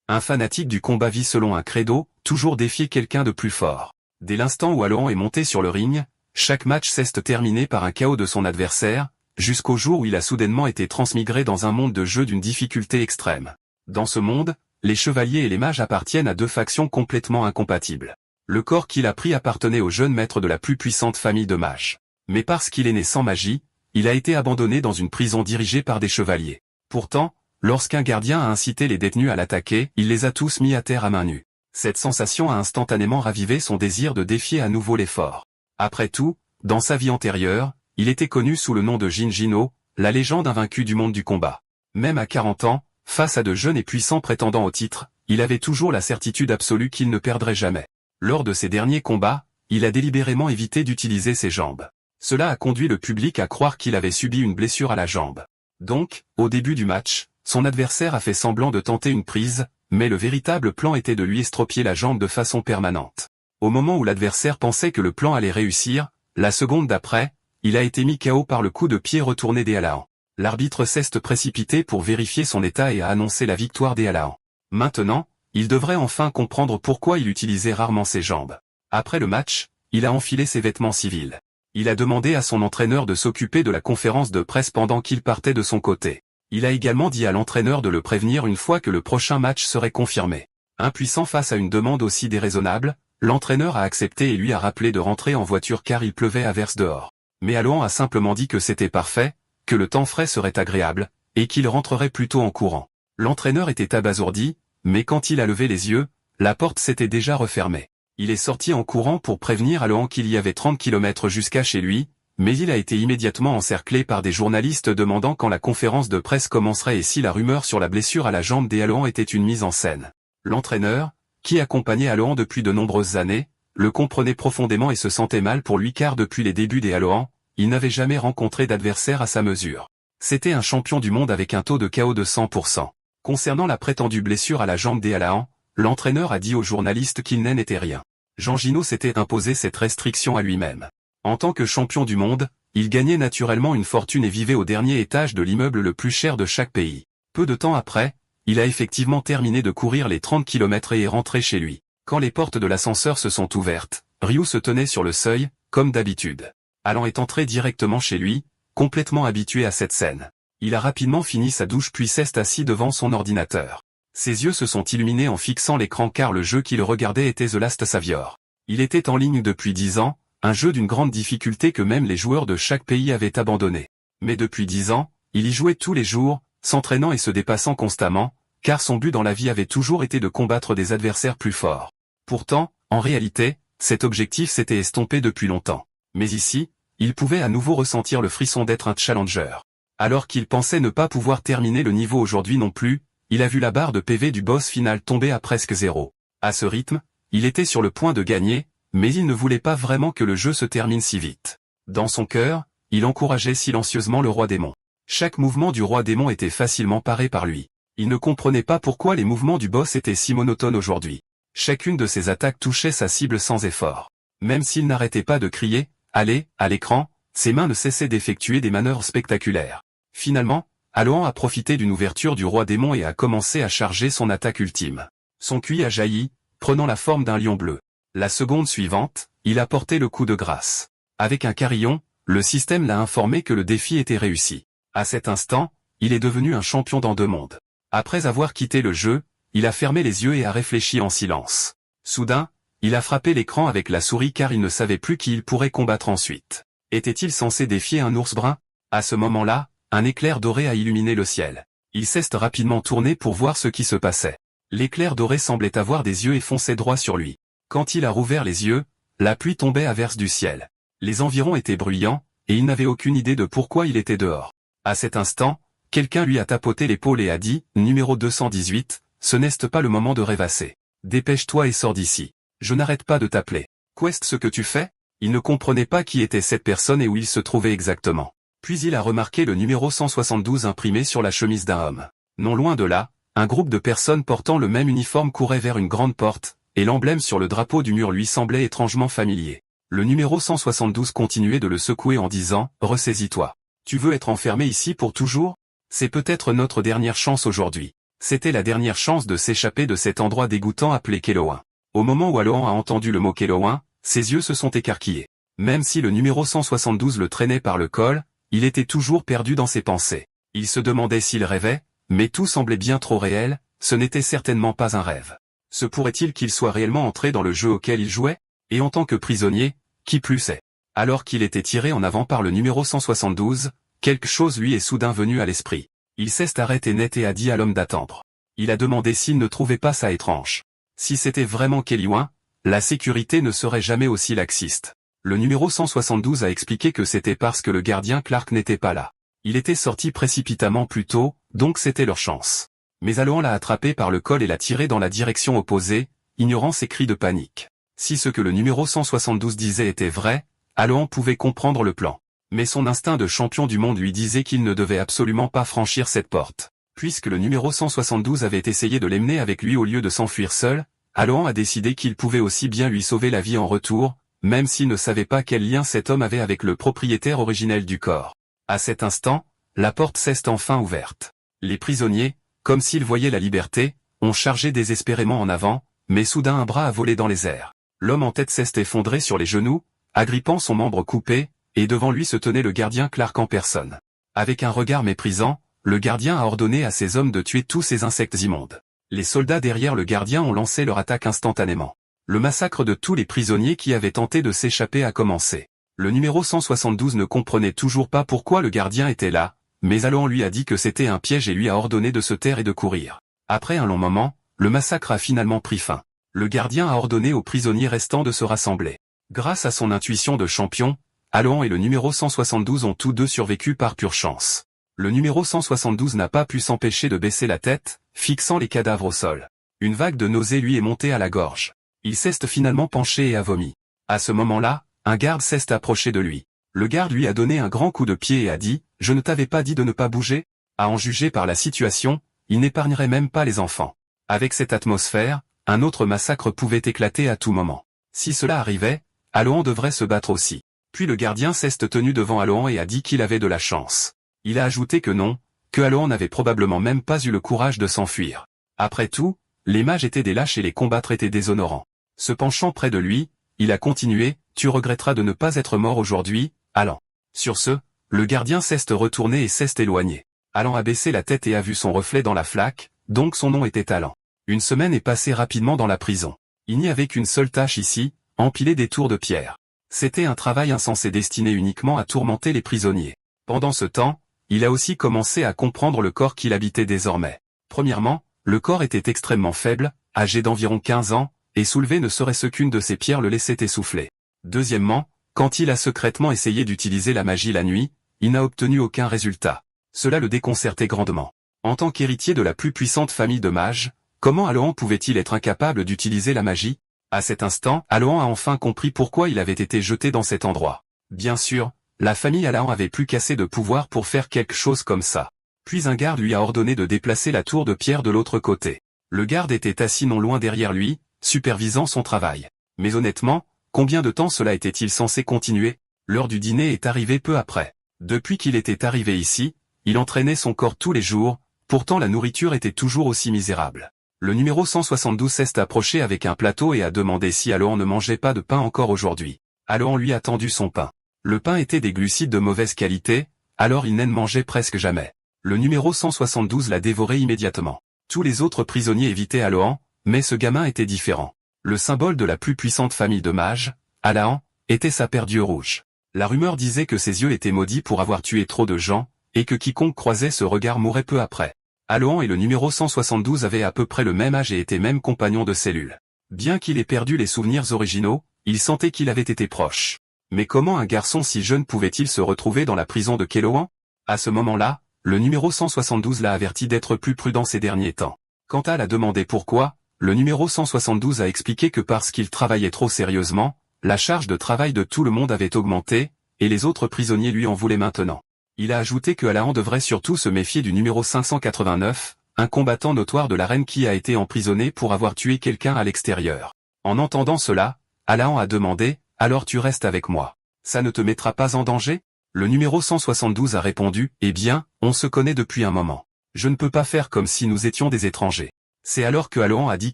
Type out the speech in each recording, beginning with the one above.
Un fanatique du combat vit selon un credo, toujours défier quelqu'un de plus fort. Dès l'instant où Alohan est monté sur le ring, chaque match s'est terminé par un KO de son adversaire, jusqu'au jour où il a soudainement été transmigré dans un monde de jeu d'une difficulté extrême. Dans ce monde, les chevaliers et les mages appartiennent à deux factions complètement incompatibles. Le corps qu'il a pris appartenait au jeune maître de la plus puissante famille de mages. Mais parce qu'il est né sans magie, il a été abandonné dans une prison dirigée par des chevaliers. Pourtant, lorsqu'un gardien a incité les détenus à l'attaquer, il les a tous mis à terre à main nue. Cette sensation a instantanément ravivé son désir de défier à nouveau les forts. Après tout, dans sa vie antérieure, il était connu sous le nom de Jin Jino, la légende invaincue du monde du combat. Même à 40 ans, face à de jeunes et puissants prétendants au titre, il avait toujours la certitude absolue qu'il ne perdrait jamais. Lors de ses derniers combats, il a délibérément évité d'utiliser ses jambes. Cela a conduit le public à croire qu'il avait subi une blessure à la jambe. Donc, au début du match, son adversaire a fait semblant de tenter une prise, mais le véritable plan était de lui estropier la jambe de façon permanente. Au moment où l'adversaire pensait que le plan allait réussir, la seconde d'après, il a été mis KO par le coup de pied retourné d'Ealahan. L'arbitre s'est précipité pour vérifier son état et a annoncé la victoire d'Ealahan. Maintenant, il devrait enfin comprendre pourquoi il utilisait rarement ses jambes. Après le match, il a enfilé ses vêtements civils. Il a demandé à son entraîneur de s'occuper de la conférence de presse pendant qu'il partait de son côté. Il a également dit à l'entraîneur de le prévenir une fois que le prochain match serait confirmé. Impuissant face à une demande aussi déraisonnable, l'entraîneur a accepté et lui a rappelé de rentrer en voiture car il pleuvait à verse dehors. Mais Alohan a simplement dit que c'était parfait, que le temps frais serait agréable, et qu'il rentrerait plutôt en courant. L'entraîneur était abasourdi, mais quand il a levé les yeux, la porte s'était déjà refermée. Il est sorti en courant pour prévenir Alohan qu'il y avait 30 km jusqu'à chez lui, mais il a été immédiatement encerclé par des journalistes demandant quand la conférence de presse commencerait et si la rumeur sur la blessure à la jambe d'Alohan était une mise en scène. L'entraîneur, qui accompagnait Alohan depuis de nombreuses années, le comprenait profondément et se sentait mal pour lui car depuis les débuts d'Alohan, il n'avait jamais rencontré d'adversaire à sa mesure. C'était un champion du monde avec un taux de KO de 100%. Concernant la prétendue blessure à la jambe d'Ealahan, l'entraîneur a dit aux journalistes qu'il n'en était rien. Jin Jino s'était imposé cette restriction à lui-même. En tant que champion du monde, il gagnait naturellement une fortune et vivait au dernier étage de l'immeuble le plus cher de chaque pays. Peu de temps après, il a effectivement terminé de courir les 30 km et est rentré chez lui. Quand les portes de l'ascenseur se sont ouvertes, Ryu se tenait sur le seuil, comme d'habitude. Alohan est entré directement chez lui, complètement habitué à cette scène. Il a rapidement fini sa douche puis s'est assis devant son ordinateur. Ses yeux se sont illuminés en fixant l'écran car le jeu qu'il regardait était The Last Savior. Il était en ligne depuis 10 ans, un jeu d'une grande difficulté que même les joueurs de chaque pays avaient abandonné. Mais depuis 10 ans, il y jouait tous les jours, s'entraînant et se dépassant constamment, car son but dans la vie avait toujours été de combattre des adversaires plus forts. Pourtant, en réalité, cet objectif s'était estompé depuis longtemps. Mais ici, il pouvait à nouveau ressentir le frisson d'être un challenger. Alors qu'il pensait ne pas pouvoir terminer le niveau aujourd'hui non plus, il a vu la barre de PV du boss final tomber à presque 0. À ce rythme, il était sur le point de gagner, mais il ne voulait pas vraiment que le jeu se termine si vite. Dans son cœur, il encourageait silencieusement le roi démon. Chaque mouvement du roi démon était facilement paré par lui. Il ne comprenait pas pourquoi les mouvements du boss étaient si monotones aujourd'hui. Chacune de ses attaques touchait sa cible sans effort. Même s'il n'arrêtait pas de crier « Allez !» à l'écran, ses mains ne cessaient d'effectuer des manœuvres spectaculaires. Finalement, Alohan a profité d'une ouverture du roi démon et a commencé à charger son attaque ultime. Son cuit a jailli, prenant la forme d'un lion bleu. La seconde suivante, il a porté le coup de grâce. Avec un carillon, le système l'a informé que le défi était réussi. À cet instant, il est devenu un champion dans 2 mondes. Après avoir quitté le jeu, il a fermé les yeux et a réfléchi en silence. Soudain, il a frappé l'écran avec la souris car il ne savait plus qui il pourrait combattre ensuite. Était-il censé défier un ours brun? À ce moment-là, un éclair doré a illuminé le ciel. Il s'est rapidement tourné pour voir ce qui se passait. L'éclair doré semblait avoir des yeux et fonçait droit sur lui. Quand il a rouvert les yeux, la pluie tombait à verse du ciel. Les environs étaient bruyants, et il n'avait aucune idée de pourquoi il était dehors. À cet instant, quelqu'un lui a tapoté l'épaule et a dit « Numéro 218, ce n'est pas le moment de rêvasser. Dépêche-toi et sors d'ici. Je n'arrête pas de t'appeler. Qu'est-ce que tu fais ?» Il ne comprenait pas qui était cette personne et où il se trouvait exactement. Puis il a remarqué le numéro 172 imprimé sur la chemise d'un homme. Non loin de là, un groupe de personnes portant le même uniforme courait vers une grande porte, et l'emblème sur le drapeau du mur lui semblait étrangement familier. Le numéro 172 continuait de le secouer en disant « Ressaisis-toi. Tu veux être enfermé ici pour toujours? C'est peut-être notre dernière chance aujourd'hui. C'était la dernière chance de s'échapper de cet endroit dégoûtant appelé Keloin. Au moment où Alohan a entendu le mot Keloin, ses yeux se sont écarquillés. Même si le numéro 172 le traînait par le col, il était toujours perdu dans ses pensées. Il se demandait s'il rêvait, mais tout semblait bien trop réel, ce n'était certainement pas un rêve. Se pourrait-il qu'il soit réellement entré dans le jeu auquel il jouait? Et en tant que prisonnier, qui plus est? Alors qu'il était tiré en avant par le numéro 172, quelque chose lui est soudain venu à l'esprit. Il s'est arrêté net et a dit à l'homme d'attendre. Il a demandé s'il ne trouvait pas ça étrange. Si c'était vraiment Keloin, la sécurité ne serait jamais aussi laxiste. Le numéro 172 a expliqué que c'était parce que le gardien Clark n'était pas là. Il était sorti précipitamment plus tôt, donc c'était leur chance. Mais Alohan l'a attrapé par le col et l'a tiré dans la direction opposée, ignorant ses cris de panique. Si ce que le numéro 172 disait était vrai, Alohan pouvait comprendre le plan. Mais son instinct de champion du monde lui disait qu'il ne devait absolument pas franchir cette porte. Puisque le numéro 172 avait essayé de l'emmener avec lui au lieu de s'enfuir seul, Alohan a décidé qu'il pouvait aussi bien lui sauver la vie en retour, même s'il ne savait pas quel lien cet homme avait avec le propriétaire originel du corps. À cet instant, la porte s'est enfin ouverte. Les prisonniers, comme s'ils voyaient la liberté, ont chargé désespérément en avant, mais soudain un bras a volé dans les airs. L'homme en tête s'est effondré sur les genoux, agrippant son membre coupé, et devant lui se tenait le gardien Clark en personne. Avec un regard méprisant, le gardien a ordonné à ses hommes de tuer tous ces insectes immondes. Les soldats derrière le gardien ont lancé leur attaque instantanément. Le massacre de tous les prisonniers qui avaient tenté de s'échapper a commencé. Le numéro 172 ne comprenait toujours pas pourquoi le gardien était là, mais Alohan lui a dit que c'était un piège et lui a ordonné de se taire et de courir. Après un long moment, le massacre a finalement pris fin. Le gardien a ordonné aux prisonniers restants de se rassembler. Grâce à son intuition de champion, Alohan et le numéro 172 ont tous deux survécu par pure chance. Le numéro 172 n'a pas pu s'empêcher de baisser la tête, fixant les cadavres au sol. Une vague de nausée lui est montée à la gorge. Il s'est finalement penché et a vomi. À ce moment-là, un garde s'est approché de lui. Le garde lui a donné un grand coup de pied et a dit « Je ne t'avais pas dit de ne pas bouger ?» À en juger par la situation, il n'épargnerait même pas les enfants. Avec cette atmosphère, un autre massacre pouvait éclater à tout moment. Si cela arrivait, Alohan devrait se battre aussi. Puis le gardien s'est tenu devant Alohan et a dit qu'il avait de la chance. Il a ajouté que non, que Alohan n'avait probablement même pas eu le courage de s'enfuir. Après tout, les mages étaient des lâches et les combattre était déshonorant. Se penchant près de lui, il a continué, « Tu regretteras de ne pas être mort aujourd'hui, Alan. » Sur ce, le gardien s'est retourné et s'est éloigné. Alan a baissé la tête et a vu son reflet dans la flaque, donc son nom était Alan. Une semaine est passée rapidement dans la prison. Il n'y avait qu'une seule tâche ici, empiler des tours de pierre. C'était un travail insensé destiné uniquement à tourmenter les prisonniers. Pendant ce temps, il a aussi commencé à comprendre le corps qu'il habitait désormais. Premièrement, le corps était extrêmement faible, âgé d'environ 15 ans, et soulever ne serait-ce qu'une de ces pierres le laissait essouffler. Deuxièmement, quand il a secrètement essayé d'utiliser la magie la nuit, il n'a obtenu aucun résultat. Cela le déconcertait grandement. En tant qu'héritier de la plus puissante famille de mages, comment Alohan pouvait-il être incapable d'utiliser la magie? À cet instant, Alohan a enfin compris pourquoi il avait été jeté dans cet endroit. Bien sûr, la famille Alohan avait plus qu'assez de pouvoir pour faire quelque chose comme ça. Puis un garde lui a ordonné de déplacer la tour de pierre de l'autre côté. Le garde était assis non loin derrière lui, supervisant son travail. Mais honnêtement, combien de temps cela était-il censé continuer? L'heure du dîner est arrivée peu après. Depuis qu'il était arrivé ici, il entraînait son corps tous les jours, pourtant la nourriture était toujours aussi misérable. Le numéro 172 s'est approché avec un plateau et a demandé si Alohan ne mangeait pas de pain encore aujourd'hui. Alohan lui a tendu son pain. Le pain était des glucides de mauvaise qualité, alors il n'en mangeait presque jamais. Le numéro 172 l'a dévoré immédiatement. Tous les autres prisonniers évitaient Alohan, mais ce gamin était différent. Le symbole de la plus puissante famille de mages, Alohan, était sa paire d'yeux rouges. La rumeur disait que ses yeux étaient maudits pour avoir tué trop de gens, et que quiconque croisait ce regard mourrait peu après. Alohan et le numéro 172 avaient à peu près le même âge et étaient même compagnons de cellule. Bien qu'il ait perdu les souvenirs originaux, il sentait qu'il avait été proche. Mais comment un garçon si jeune pouvait-il se retrouver dans la prison de Keloin? À ce moment-là, le numéro 172 l'a averti d'être plus prudent ces derniers temps. Quand Al a demandé pourquoi, le numéro 172 a expliqué que parce qu'il travaillait trop sérieusement, la charge de travail de tout le monde avait augmenté, et les autres prisonniers lui en voulaient maintenant. Il a ajouté que Alohan devrait surtout se méfier du numéro 589, un combattant notoire de l'arène qui a été emprisonné pour avoir tué quelqu'un à l'extérieur. En entendant cela, Alohan a demandé « Alors tu restes avec moi. Ça ne te mettra pas en danger ?» Le numéro 172 a répondu « Eh bien, on se connaît depuis un moment. Je ne peux pas faire comme si nous étions des étrangers. C'est alors que Alohan a dit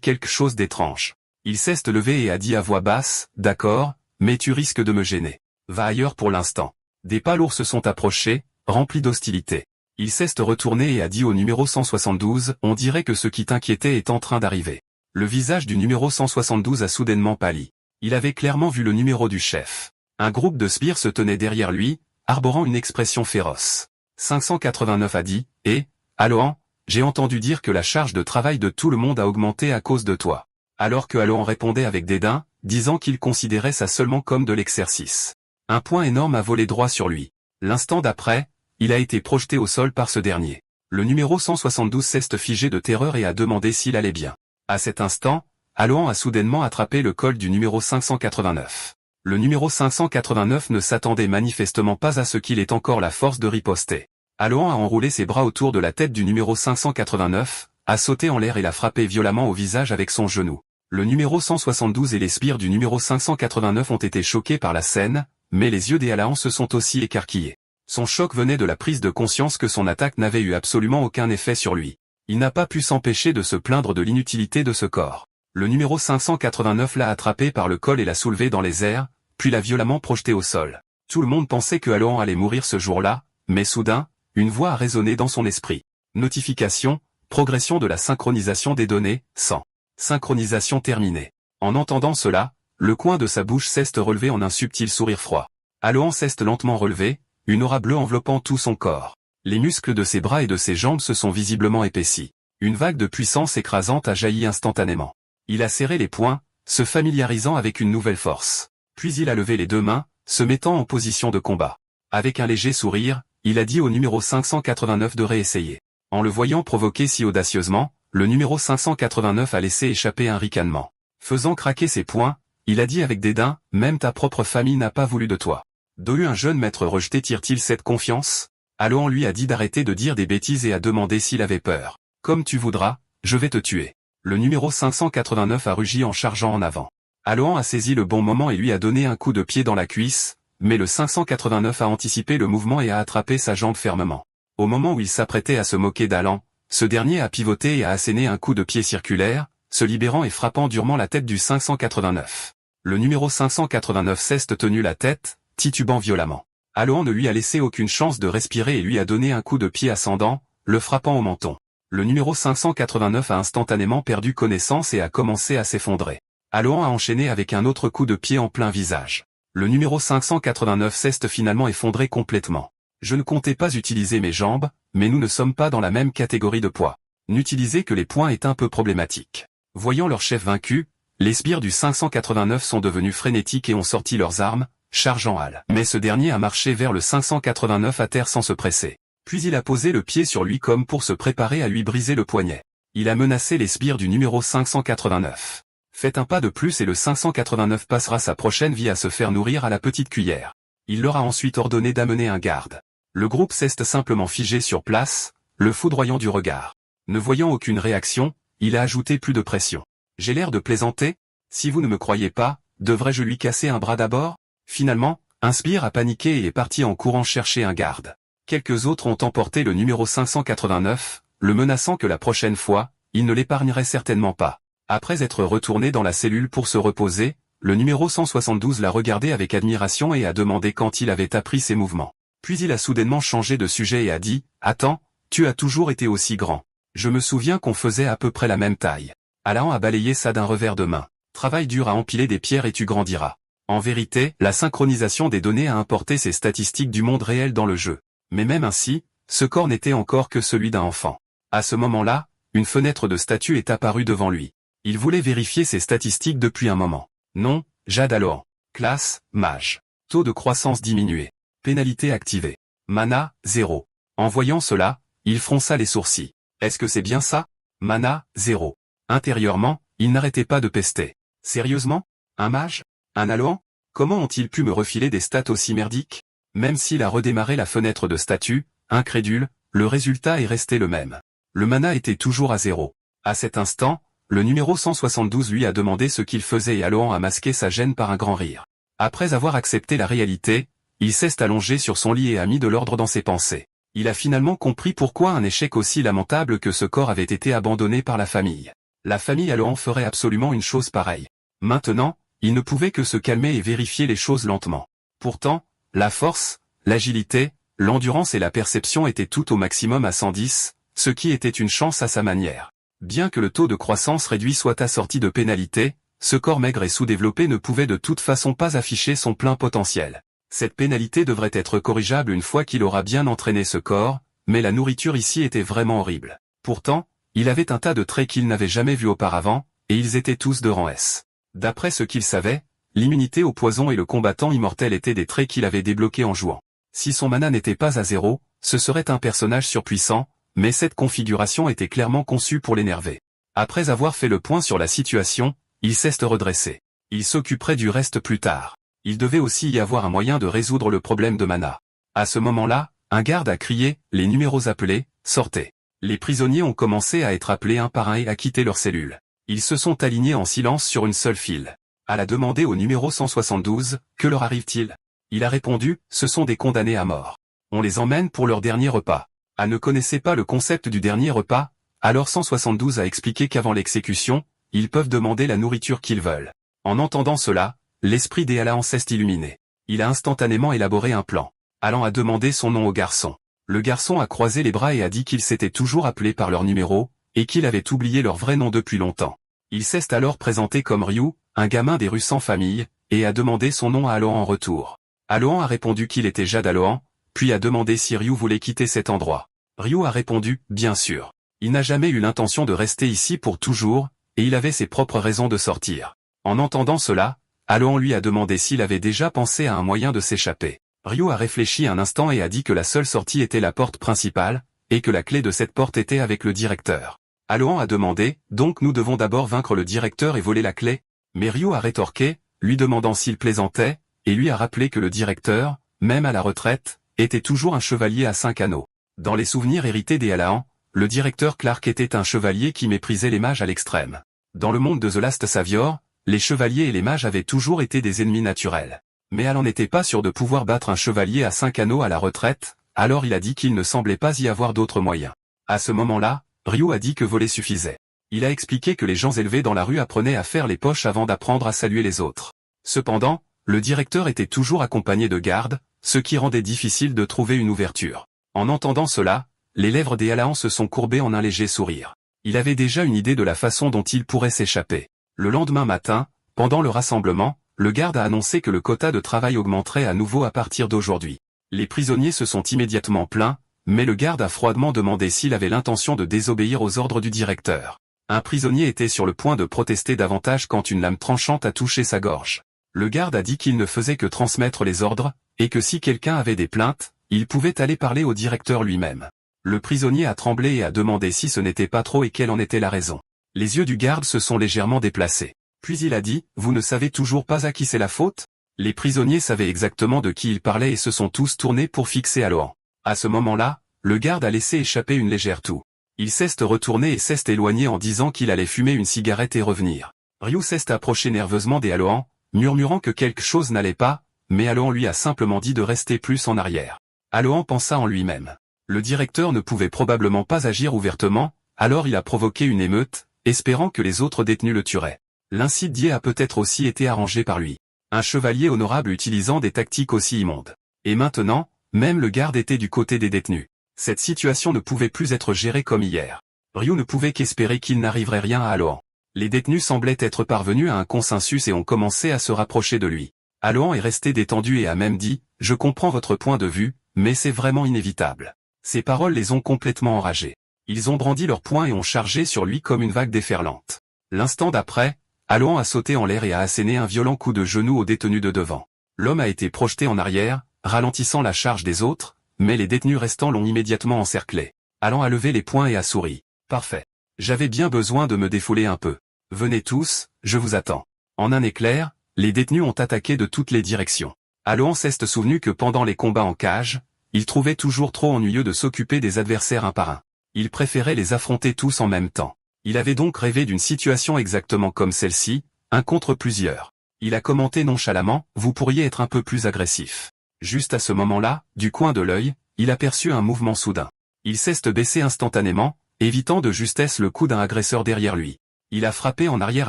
quelque chose d'étrange. Il s'est levé et a dit à voix basse, « D'accord, mais tu risques de me gêner. Va ailleurs pour l'instant. » Des palourds se sont approchés, remplis d'hostilité. Il s'est retourné et a dit au numéro 172, « On dirait que ce qui t'inquiétait est en train d'arriver. » Le visage du numéro 172 a soudainement pâli. Il avait clairement vu le numéro du chef. Un groupe de sbires se tenait derrière lui, arborant une expression féroce. 589 a dit, « Eh, Alohan, j'ai entendu dire que la charge de travail de tout le monde a augmenté à cause de toi. » Alors que Alohan répondait avec dédain, disant qu'il considérait ça seulement comme de l'exercice. Un point énorme a volé droit sur lui. L'instant d'après, il a été projeté au sol par ce dernier. Le numéro 172 s'est figé de terreur et a demandé s'il allait bien. À cet instant, Alohan a soudainement attrapé le col du numéro 589. Le numéro 589 ne s'attendait manifestement pas à ce qu'il ait encore la force de riposter. Alohan a enroulé ses bras autour de la tête du numéro 589, a sauté en l'air et l'a frappé violemment au visage avec son genou. Le numéro 172 et les sbires du numéro 589 ont été choqués par la scène, mais les yeux des Alahans se sont aussi écarquillés. Son choc venait de la prise de conscience que son attaque n'avait eu absolument aucun effet sur lui. Il n'a pas pu s'empêcher de se plaindre de l'inutilité de ce corps. Le numéro 589 l'a attrapé par le col et l'a soulevé dans les airs, puis l'a violemment projeté au sol. Tout le monde pensait que Alohan allait mourir ce jour-là, mais soudain, une voix a résonné dans son esprit. Notification, progression de la synchronisation des données, 100. Synchronisation terminée. En entendant cela, le coin de sa bouche s'est relevé en un subtil sourire froid. Alohan s'est lentement relevé, une aura bleue enveloppant tout son corps. Les muscles de ses bras et de ses jambes se sont visiblement épaissis. Une vague de puissance écrasante a jailli instantanément. Il a serré les poings, se familiarisant avec une nouvelle force. Puis il a levé les deux mains, se mettant en position de combat. Avec un léger sourire, il a dit au numéro 589 de réessayer. En le voyant provoquer si audacieusement, le numéro 589 a laissé échapper un ricanement. Faisant craquer ses poings, il a dit avec dédain, « Même ta propre famille n'a pas voulu de toi. D'où un jeune maître rejeté tire-t-il cette confiance ?» Alohan lui a dit d'arrêter de dire des bêtises et a demandé s'il avait peur. « Comme tu voudras, je vais te tuer. » Le numéro 589 a rugi en chargeant en avant. Alohan a saisi le bon moment et lui a donné un coup de pied dans la cuisse, mais le 589 a anticipé le mouvement et a attrapé sa jambe fermement. Au moment où il s'apprêtait à se moquer d'Alohan, ce dernier a pivoté et a asséné un coup de pied circulaire, se libérant et frappant durement la tête du 589. Le numéro 589 s'est tenu la tête, titubant violemment. Alohan ne lui a laissé aucune chance de respirer et lui a donné un coup de pied ascendant, le frappant au menton. Le numéro 589 a instantanément perdu connaissance et a commencé à s'effondrer. Alohan a enchaîné avec un autre coup de pied en plein visage. Le numéro 589 s'est finalement effondré complètement. Je ne comptais pas utiliser mes jambes, mais nous ne sommes pas dans la même catégorie de poids. N'utiliser que les poings est un peu problématique. Voyant leur chef vaincu, les sbires du 589 sont devenus frénétiques et ont sorti leurs armes, chargeant Al. Mais ce dernier a marché vers le 589 à terre sans se presser. Puis il a posé le pied sur lui comme pour se préparer à lui briser le poignet. Il a menacé les sbires du numéro 589. Faites un pas de plus et le 589 passera sa prochaine vie à se faire nourrir à la petite cuillère. Il leur a ensuite ordonné d'amener un garde. Le groupe s'est simplement figé sur place, le foudroyant du regard. Ne voyant aucune réaction, il a ajouté plus de pression. J'ai l'air de plaisanter? Si vous ne me croyez pas, devrais-je lui casser un bras d'abord? Finalement, un sbire a paniqué et est parti en courant chercher un garde. Quelques autres ont emporté le numéro 589, le menaçant que la prochaine fois, il ne l'épargnerait certainement pas. Après être retourné dans la cellule pour se reposer, le numéro 172 l'a regardé avec admiration et a demandé quand il avait appris ses mouvements. Puis il a soudainement changé de sujet et a dit, « Attends, tu as toujours été aussi grand. Je me souviens qu'on faisait à peu près la même taille. » Alohan a balayé ça d'un revers de main. « Travaille dur à empiler des pierres et tu grandiras. » En vérité, la synchronisation des données a importé ces statistiques du monde réel dans le jeu. Mais même ainsi, ce corps n'était encore que celui d'un enfant. À ce moment-là, une fenêtre de statut est apparue devant lui. Il voulait vérifier ses statistiques depuis un moment. Nom, Jade Alohan. Classe, mage. Taux de croissance diminué. Pénalité activée. Mana, 0. En voyant cela, il fronça les sourcils. Est-ce que c'est bien ça? Mana, 0. Intérieurement, il n'arrêtait pas de pester. Sérieusement? Un mage? Un Alohan? Comment ont-ils pu me refiler des stats aussi merdiques? Même s'il a redémarré la fenêtre de statut, incrédule, le résultat est resté le même. Le mana était toujours à 0. À cet instant, le numéro 172 lui a demandé ce qu'il faisait et Alohan a masqué sa gêne par un grand rire. Après avoir accepté la réalité, il s'est allongé sur son lit et a mis de l'ordre dans ses pensées. Il a finalement compris pourquoi un échec aussi lamentable que ce corps avait été abandonné par la famille. La famille Alohan ferait absolument une chose pareille. Maintenant, il ne pouvait que se calmer et vérifier les choses lentement. Pourtant, la force, l'agilité, l'endurance et la perception étaient tout au maximum à 110, ce qui était une chance à sa manière. Bien que le taux de croissance réduit soit assorti de pénalités, ce corps maigre et sous-développé ne pouvait de toute façon pas afficher son plein potentiel. Cette pénalité devrait être corrigeable une fois qu'il aura bien entraîné ce corps, mais la nourriture ici était vraiment horrible. Pourtant, il avait un tas de traits qu'il n'avait jamais vus auparavant, et ils étaient tous de rang S. D'après ce qu'il savait, l'immunité au poison et le combattant immortel étaient des traits qu'il avait débloqués en jouant. Si son mana n'était pas à 0, ce serait un personnage surpuissant, mais cette configuration était clairement conçue pour l'énerver. Après avoir fait le point sur la situation, il s'est redressé. Il s'occuperait du reste plus tard. Il devait aussi y avoir un moyen de résoudre le problème de mana. À ce moment-là, un garde a crié, les numéros appelés, sortez. Les prisonniers ont commencé à être appelés un par un et à quitter leurs cellules. Ils se sont alignés en silence sur une seule file. Elle a demandé au numéro 172, que leur arrive-t-il? Il a répondu, ce sont des condamnés à mort. On les emmène pour leur dernier repas. Elle ne connaissait pas le concept du dernier repas, alors 172 a expliqué qu'avant l'exécution, ils peuvent demander la nourriture qu'ils veulent. En entendant cela, l'esprit des Alohan s'est illuminé. Il a instantanément élaboré un plan. Alan a demandé son nom au garçon. Le garçon a croisé les bras et a dit qu'il s'était toujours appelé par leur numéro, et qu'il avait oublié leur vrai nom depuis longtemps. Il s'est alors présenté comme Ryu, un gamin des rues sans famille, et a demandé son nom à Alohan en retour. Alohan a répondu qu'il était Jade Alohan, puis a demandé si Ryu voulait quitter cet endroit. Ryu a répondu, bien sûr. Il n'a jamais eu l'intention de rester ici pour toujours, et il avait ses propres raisons de sortir. En entendant cela, Alohan lui a demandé s'il avait déjà pensé à un moyen de s'échapper. Ryu a réfléchi un instant et a dit que la seule sortie était la porte principale, et que la clé de cette porte était avec le directeur. Alohan a demandé, donc nous devons d'abord vaincre le directeur et voler la clé? Mais Ryu a rétorqué, lui demandant s'il plaisantait, et lui a rappelé que le directeur, même à la retraite, était toujours un chevalier à 5 anneaux. Dans les souvenirs hérités des Alohan, le directeur Clark était un chevalier qui méprisait les mages à l'extrême. Dans le monde de The Last Savior, les chevaliers et les mages avaient toujours été des ennemis naturels. Mais Alan n'était pas sûr de pouvoir battre un chevalier à 5 anneaux à la retraite, alors il a dit qu'il ne semblait pas y avoir d'autres moyens. À ce moment-là, Ryu a dit que voler suffisait. Il a expliqué que les gens élevés dans la rue apprenaient à faire les poches avant d'apprendre à saluer les autres. Cependant, le directeur était toujours accompagné de gardes, ce qui rendait difficile de trouver une ouverture. En entendant cela, les lèvres des Alohan se sont courbées en un léger sourire. Il avait déjà une idée de la façon dont il pourrait s'échapper. Le lendemain matin, pendant le rassemblement, le garde a annoncé que le quota de travail augmenterait à nouveau à partir d'aujourd'hui. Les prisonniers se sont immédiatement plaints, mais le garde a froidement demandé s'il avait l'intention de désobéir aux ordres du directeur. Un prisonnier était sur le point de protester davantage quand une lame tranchante a touché sa gorge. Le garde a dit qu'il ne faisait que transmettre les ordres, et que si quelqu'un avait des plaintes, il pouvait aller parler au directeur lui-même. Le prisonnier a tremblé et a demandé si ce n'était pas trop et quelle en était la raison. Les yeux du garde se sont légèrement déplacés. Puis il a dit, « Vous ne savez toujours pas à qui c'est la faute ?» Les prisonniers savaient exactement de qui il parlait et se sont tous tournés pour fixer Alohan. À ce moment-là, le garde a laissé échapper une légère toux. Il s'est retourné et s'est éloigné en disant qu'il allait fumer une cigarette et revenir. Ryu s'est approché nerveusement des Alohan, murmurant que quelque chose n'allait pas, mais Alohan lui a simplement dit de rester plus en arrière. Alohan pensa en lui-même. Le directeur ne pouvait probablement pas agir ouvertement, alors il a provoqué une émeute, espérant que les autres détenus le tueraient. L'incident a peut-être aussi été arrangé par lui. Un chevalier honorable utilisant des tactiques aussi immondes. Et maintenant, même le garde était du côté des détenus. Cette situation ne pouvait plus être gérée comme hier. Ryu ne pouvait qu'espérer qu'il n'arriverait rien à Alohan. Les détenus semblaient être parvenus à un consensus et ont commencé à se rapprocher de lui. Alohan est resté détendu et a même dit, « Je comprends votre point de vue, mais c'est vraiment inévitable. » Ces paroles les ont complètement enragés. Ils ont brandi leurs poings et ont chargé sur lui comme une vague déferlante. L'instant d'après, Alohan a sauté en l'air et a asséné un violent coup de genou au détenu de devant. L'homme a été projeté en arrière, ralentissant la charge des autres, mais les détenus restants l'ont immédiatement encerclé. Alohan a levé les poings et a souri. « Parfait. J'avais bien besoin de me défouler un peu. Venez tous, je vous attends. » En un éclair, les détenus ont attaqué de toutes les directions. Alohan s'est souvenu que pendant les combats en cage, il trouvait toujours trop ennuyeux de s'occuper des adversaires un par un. Il préférait les affronter tous en même temps. Il avait donc rêvé d'une situation exactement comme celle-ci, un contre plusieurs. Il a commenté nonchalamment, « Vous pourriez être un peu plus agressif. » Juste à ce moment-là, du coin de l'œil, il aperçut un mouvement soudain. Il s'est baissé instantanément, évitant de justesse le coup d'un agresseur derrière lui. Il a frappé en arrière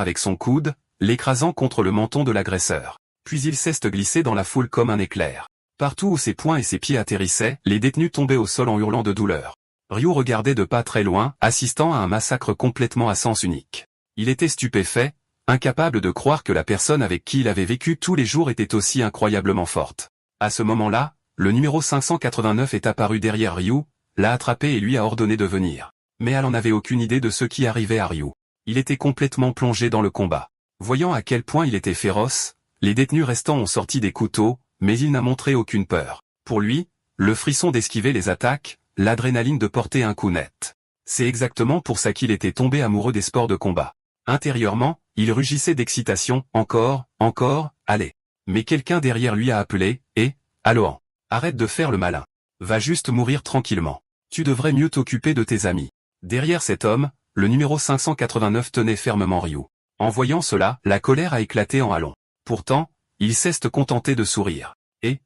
avec son coude, l'écrasant contre le menton de l'agresseur. Puis il s'est glissé dans la foule comme un éclair. Partout où ses poings et ses pieds atterrissaient, les détenus tombaient au sol en hurlant de douleur. Ryu regardait de pas très loin, assistant à un massacre complètement à sens unique. Il était stupéfait, incapable de croire que la personne avec qui il avait vécu tous les jours était aussi incroyablement forte. À ce moment-là, le numéro 589 est apparu derrière Ryu, l'a attrapé et lui a ordonné de venir. Mais elle n'en avait aucune idée de ce qui arrivait à Ryu. Il était complètement plongé dans le combat. Voyant à quel point il était féroce, les détenus restants ont sorti des couteaux, mais il n'a montré aucune peur. Pour lui, le frisson d'esquiver les attaques, l'adrénaline de porter un coup net. C'est exactement pour ça qu'il était tombé amoureux des sports de combat. Intérieurement, il rugissait d'excitation, encore, allez. Mais quelqu'un derrière lui a appelé, Alohan, arrête de faire le malin. Va juste mourir tranquillement. Tu devrais mieux t'occuper de tes amis. Derrière cet homme, le numéro 589 tenait fermement Ryu. En voyant cela, la colère a éclaté en Allon. Pourtant, il s'est contenté de sourire.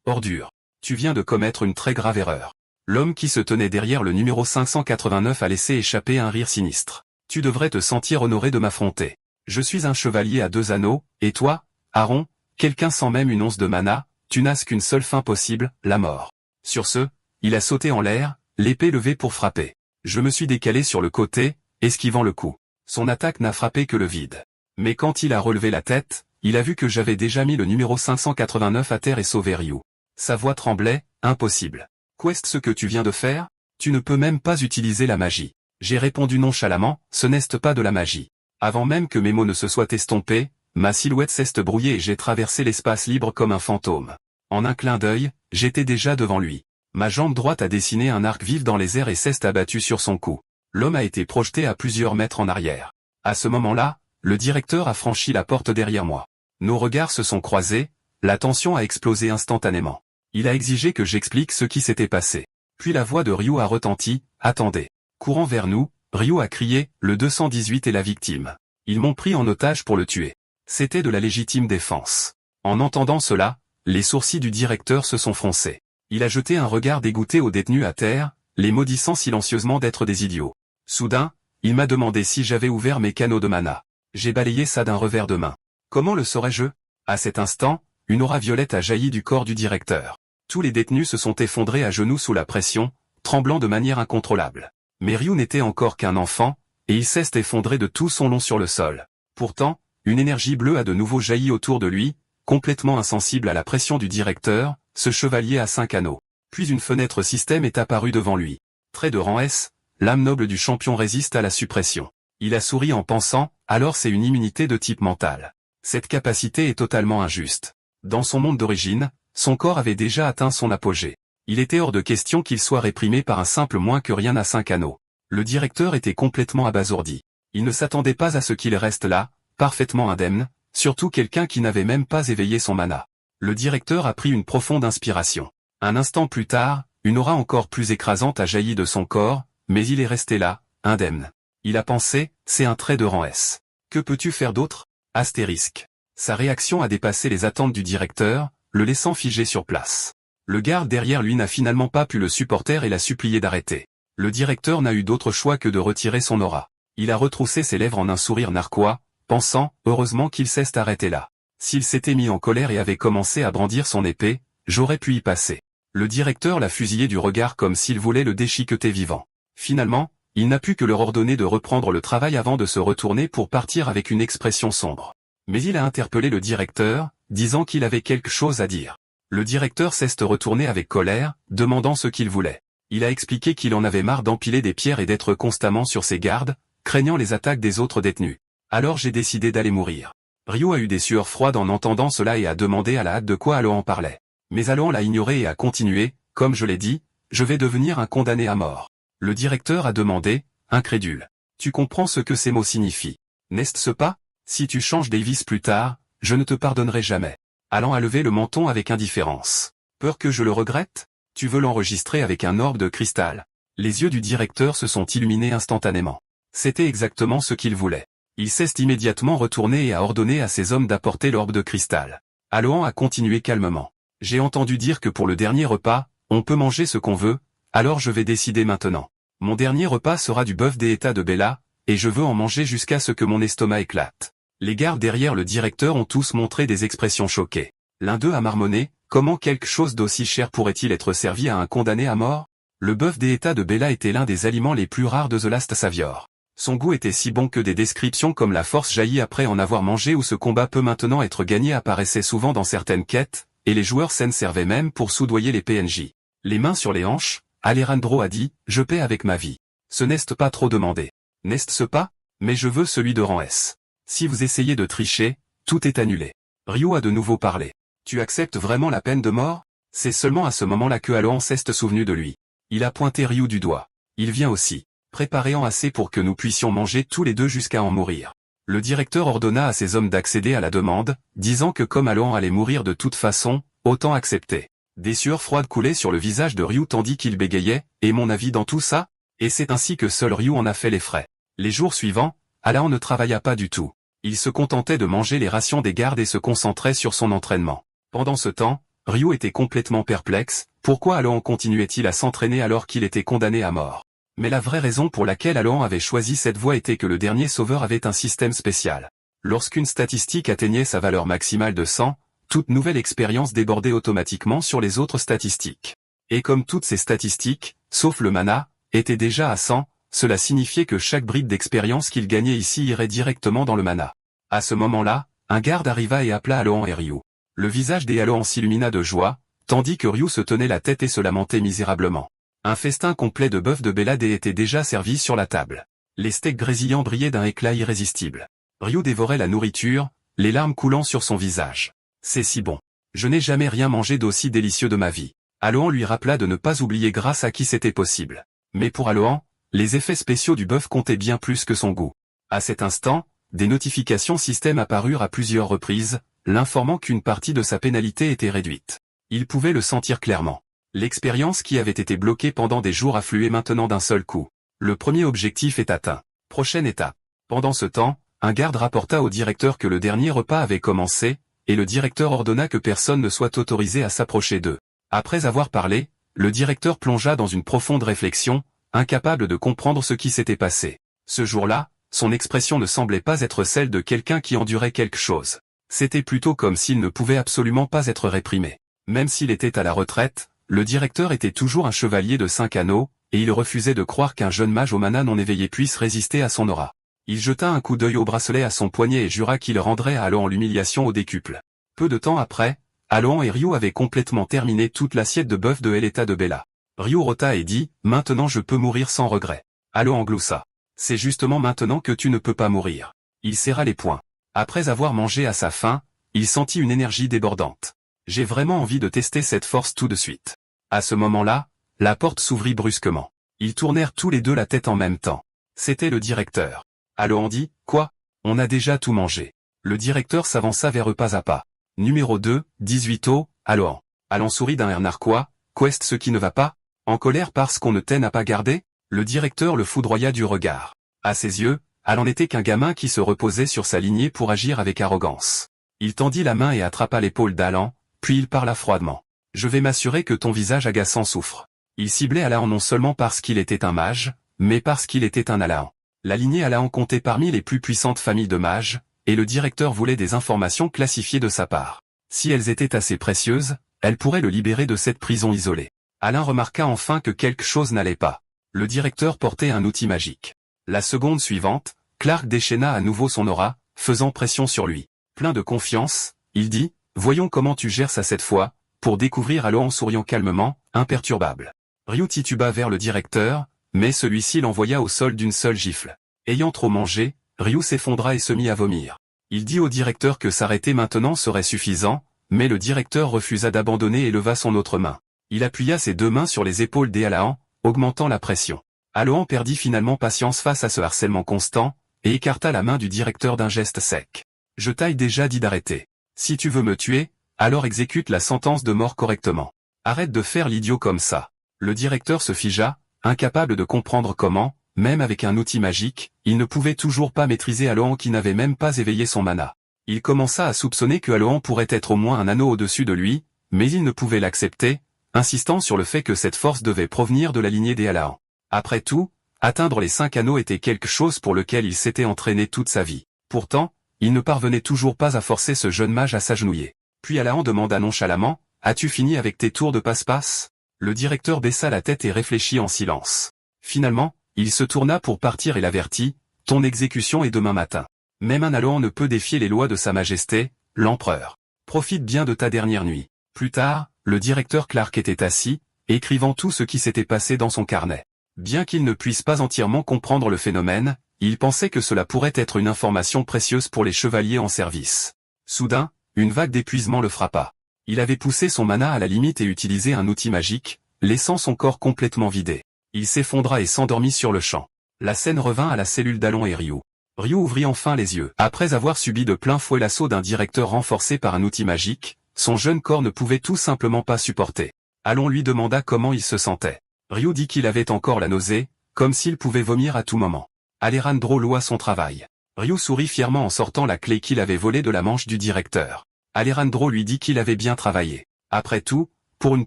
Ordure. Tu viens de commettre une très grave erreur. L'homme qui se tenait derrière le numéro 589 a laissé échapper un rire sinistre. Tu devrais te sentir honoré de m'affronter. Je suis un chevalier à 2 anneaux, et toi, Aaron, quelqu'un sans même une once de mana, tu n'as qu'une seule fin possible, la mort. Sur ce, il a sauté en l'air, l'épée levée pour frapper. Je me suis décalé sur le côté, esquivant le coup. Son attaque n'a frappé que le vide. Mais quand il a relevé la tête, il a vu que j'avais déjà mis le numéro 589 à terre et sauvé Ryu. Sa voix tremblait, impossible. Qu'est-ce que tu viens de faire? Tu ne peux même pas utiliser la magie. J'ai répondu nonchalamment, ce n'est pas de la magie. Avant même que mes mots ne se soient estompés, ma silhouette s'est brouillée et j'ai traversé l'espace libre comme un fantôme. En un clin d'œil, j'étais déjà devant lui. Ma jambe droite a dessiné un arc vif dans les airs et s'est abattue sur son cou. L'homme a été projeté à plusieurs mètres en arrière. À ce moment-là, le directeur a franchi la porte derrière moi. Nos regards se sont croisés, la tension a explosé instantanément. Il a exigé que j'explique ce qui s'était passé. Puis la voix de Ryu a retenti, « Attendez !» Courant vers nous, Ryu a crié, « Le 218 est la victime. Ils m'ont pris en otage pour le tuer. » C'était de la légitime défense. En entendant cela, les sourcils du directeur se sont froncés. Il a jeté un regard dégoûté aux détenus à terre, les maudissant silencieusement d'être des idiots. Soudain, il m'a demandé si j'avais ouvert mes canaux de mana. J'ai balayé ça d'un revers de main. Comment le saurais-je? À cet instant, une aura violette a jailli du corps du directeur. Tous les détenus se sont effondrés à genoux sous la pression, tremblant de manière incontrôlable. Mais Ryu n'était encore qu'un enfant, et il s'est effondré de tout son long sur le sol. Pourtant, une énergie bleue a de nouveau jailli autour de lui, complètement insensible à la pression du directeur, ce chevalier à 5 anneaux. Puis une fenêtre système est apparue devant lui. Trait de rang S, l'âme noble du champion résiste à la suppression. Il a souri en pensant, alors c'est une immunité de type mental. Cette capacité est totalement injuste. Dans son monde d'origine, son corps avait déjà atteint son apogée. Il était hors de question qu'il soit réprimé par un simple moins que rien à 5 anneaux. Le directeur était complètement abasourdi. Il ne s'attendait pas à ce qu'il reste là, parfaitement indemne, surtout quelqu'un qui n'avait même pas éveillé son mana. Le directeur a pris une profonde inspiration. Un instant plus tard, une aura encore plus écrasante a jailli de son corps, mais il est resté là, indemne. Il a pensé, c'est un trait de rang S. Que peux-tu faire d'autre? Astérisque. Sa réaction a dépassé les attentes du directeur, le laissant figé sur place. Le garde derrière lui n'a finalement pas pu le supporter et l'a supplié d'arrêter. Le directeur n'a eu d'autre choix que de retirer son aura. Il a retroussé ses lèvres en un sourire narquois, pensant, heureusement qu'il s'est arrêté là. S'il s'était mis en colère et avait commencé à brandir son épée, j'aurais pu y passer. Le directeur l'a fusillé du regard comme s'il voulait le déchiqueter vivant. Finalement, il n'a pu que leur ordonner de reprendre le travail avant de se retourner pour partir avec une expression sombre. Mais il a interpellé le directeur, disant qu'il avait quelque chose à dire. Le directeur s'est retourné avec colère, demandant ce qu'il voulait. Il a expliqué qu'il en avait marre d'empiler des pierres et d'être constamment sur ses gardes, craignant les attaques des autres détenus. Alors j'ai décidé d'aller mourir. Ryu a eu des sueurs froides en entendant cela et a demandé à la hâte de quoi Alohan parlait. Mais Alohan l'a ignoré et a continué, comme je l'ai dit, je vais devenir un condamné à mort. Le directeur a demandé, incrédule. Tu comprends ce que ces mots signifient, n'est-ce pas? Si tu changes Davis plus tard, je ne te pardonnerai jamais. Alohan a levé le menton avec indifférence. Peur que je le regrette? Tu veux l'enregistrer avec un orbe de cristal? Les yeux du directeur se sont illuminés instantanément. C'était exactement ce qu'il voulait. Il s'est immédiatement retourné et a ordonné à ses hommes d'apporter l'orbe de cristal. Alohan a continué calmement. J'ai entendu dire que pour le dernier repas, on peut manger ce qu'on veut, Alors je vais décider maintenant. Mon dernier repas sera du bœuf des États de Bella, et je veux en manger jusqu'à ce que mon estomac éclate. Les gardes derrière le directeur ont tous montré des expressions choquées. L'un d'eux a marmonné, comment quelque chose d'aussi cher pourrait-il être servi à un condamné à mort? Le bœuf des États de Bella était l'un des aliments les plus rares de The Last Savior. Son goût était si bon que des descriptions comme la force jaillit après en avoir mangé ou ce combat peut maintenant être gagné apparaissaient souvent dans certaines quêtes, et les joueurs s'en servaient même pour soudoyer les PNJ. Les mains sur les hanches, Alejandro a dit, je paie avec ma vie. Ce n'est pas trop demandé. N'est-ce pas? Mais je veux celui de rang S. Si vous essayez de tricher, tout est annulé. Ryu a de nouveau parlé. Tu acceptes vraiment la peine de mort? C'est seulement à ce moment-là que Alohan s'est souvenu de lui. Il a pointé Ryu du doigt. Il vient aussi. Préparez-en assez pour que nous puissions manger tous les deux jusqu'à en mourir. Le directeur ordonna à ses hommes d'accéder à la demande, disant que comme Alohan allait mourir de toute façon, autant accepter. Des sueurs froides coulaient sur le visage de Ryu tandis qu'il bégayait, et mon avis dans tout ça? Et c'est ainsi que seul Ryu en a fait les frais. Les jours suivants, Alohan ne travailla pas du tout. Il se contentait de manger les rations des gardes et se concentrait sur son entraînement. Pendant ce temps, Ryu était complètement perplexe, pourquoi Alohan continuait-il à s'entraîner alors qu'il était condamné à mort? Mais la vraie raison pour laquelle Alohan avait choisi cette voie était que le dernier sauveur avait un système spécial. Lorsqu'une statistique atteignait sa valeur maximale de 100, toute nouvelle expérience débordait automatiquement sur les autres statistiques. Et comme toutes ces statistiques, sauf le mana, étaient déjà à 100, cela signifiait que chaque bride d'expérience qu'il gagnait ici irait directement dans le mana. À ce moment-là, un garde arriva et appela Alohan et Ryu. Le visage des Alohan s'illumina de joie, tandis que Ryu se tenait la tête et se lamentait misérablement. Un festin complet de bœuf de Bellade était déjà servi sur la table. Les steaks grésillants brillaient d'un éclat irrésistible. Ryu dévorait la nourriture, les larmes coulant sur son visage. C'est si bon. Je n'ai jamais rien mangé d'aussi délicieux de ma vie. Alohan lui rappela de ne pas oublier grâce à qui c'était possible. Mais pour Alohan, les effets spéciaux du bœuf comptaient bien plus que son goût. À cet instant, des notifications système apparurent à plusieurs reprises, l'informant qu'une partie de sa pénalité était réduite. Il pouvait le sentir clairement. L'expérience qui avait été bloquée pendant des jours affluait maintenant d'un seul coup. Le premier objectif est atteint. Prochaine étape. Pendant ce temps, un garde rapporta au directeur que le dernier repas avait commencé, et le directeur ordonna que personne ne soit autorisé à s'approcher d'eux. Après avoir parlé, le directeur plongea dans une profonde réflexion, incapable de comprendre ce qui s'était passé. Ce jour-là, son expression ne semblait pas être celle de quelqu'un qui endurait quelque chose. C'était plutôt comme s'il ne pouvait absolument pas être réprimé. Même s'il était à la retraite, le directeur était toujours un chevalier de 5 anneaux, et il refusait de croire qu'un jeune mage au mana non éveillé puisse résister à son aura. Il jeta un coup d'œil au bracelet à son poignet et jura qu'il rendrait à Alohan l'humiliation au décuple. Peu de temps après, Alohan et Ryu avaient complètement terminé toute l'assiette de bœuf de l'État de Bella. Ryu rota et dit, « Maintenant je peux mourir sans regret. » Alohan gloussa. « C'est justement maintenant que tu ne peux pas mourir. » Il serra les poings. Après avoir mangé à sa faim, il sentit une énergie débordante. J'ai vraiment envie de tester cette force tout de suite. À ce moment-là, la porte s'ouvrit brusquement. Ils tournèrent tous les deux la tête en même temps. C'était le directeur. Alohan dit, « Quoi? On a déjà tout mangé. » Le directeur s'avança vers eux pas à pas. Numéro 2, 18 O, Alohan. Alohan sourit d'un air narquois, « Qu'est-ce ce qui ne va pas? En colère parce qu'on ne t'aime à pas garder ?» Le directeur le foudroya du regard. À ses yeux, Alohan n'était qu'un gamin qui se reposait sur sa lignée pour agir avec arrogance. Il tendit la main et attrapa l'épaule d'Alohan, puis il parla froidement. « Je vais m'assurer que ton visage agaçant souffre. » Il ciblait Alohan non seulement parce qu'il était un mage, mais parce qu'il était un Alohan. La lignée Alohan comptait parmi les plus puissantes familles de mages, et le directeur voulait des informations classifiées de sa part. Si elles étaient assez précieuses, elles pourraient le libérer de cette prison isolée. Alain remarqua enfin que quelque chose n'allait pas. Le directeur portait un outil magique. La seconde suivante, Clark déchaîna à nouveau son aura, faisant pression sur lui. Plein de confiance, il dit, « Voyons comment tu gères ça cette fois », pour découvrir Alohan en souriant calmement, imperturbable. Ryu tituba vers le directeur, mais celui-ci l'envoya au sol d'une seule gifle. Ayant trop mangé, Ryu s'effondra et se mit à vomir. Il dit au directeur que s'arrêter maintenant serait suffisant, mais le directeur refusa d'abandonner et leva son autre main. Il appuya ses deux mains sur les épaules d'Alohan, augmentant la pression. Alohan perdit finalement patience face à ce harcèlement constant, et écarta la main du directeur d'un geste sec. « Je t'ai déjà dit d'arrêter. Si tu veux me tuer, alors exécute la sentence de mort correctement. Arrête de faire l'idiot comme ça. » Le directeur se figea, incapable de comprendre comment, même avec un outil magique, il ne pouvait toujours pas maîtriser Alohan qui n'avait même pas éveillé son mana. Il commença à soupçonner que Alohan pourrait être au moins un anneau au-dessus de lui, mais il ne pouvait l'accepter, insistant sur le fait que cette force devait provenir de la lignée des Alaan. Après tout, atteindre les 5 anneaux était quelque chose pour lequel il s'était entraîné toute sa vie. Pourtant, il ne parvenait toujours pas à forcer ce jeune mage à s'agenouiller. Puis Alaan demanda nonchalamment, « As-tu fini avec tes tours de passe-passe » Le directeur baissa la tête et réfléchit en silence. Finalement, il se tourna pour partir et l'avertit, « Ton exécution est demain matin. Même un Alaan ne peut défier les lois de Sa Majesté, l'Empereur. Profite bien de ta dernière nuit. » Plus tard, le directeur Clark était assis, écrivant tout ce qui s'était passé dans son carnet. Bien qu'il ne puisse pas entièrement comprendre le phénomène, il pensait que cela pourrait être une information précieuse pour les chevaliers en service. Soudain, une vague d'épuisement le frappa. Il avait poussé son mana à la limite et utilisé un outil magique, laissant son corps complètement vidé. Il s'effondra et s'endormit sur le champ. La scène revint à la cellule d'Alaan et Ryu. Ryu ouvrit enfin les yeux. Après avoir subi de plein fouet l'assaut d'un directeur renforcé par un outil magique, son jeune corps ne pouvait tout simplement pas supporter. Alaan lui demanda comment il se sentait. Ryu dit qu'il avait encore la nausée, comme s'il pouvait vomir à tout moment. Alejandro loua son travail. Ryu sourit fièrement en sortant la clé qu'il avait volée de la manche du directeur. Alejandro lui dit qu'il avait bien travaillé. Après tout, pour une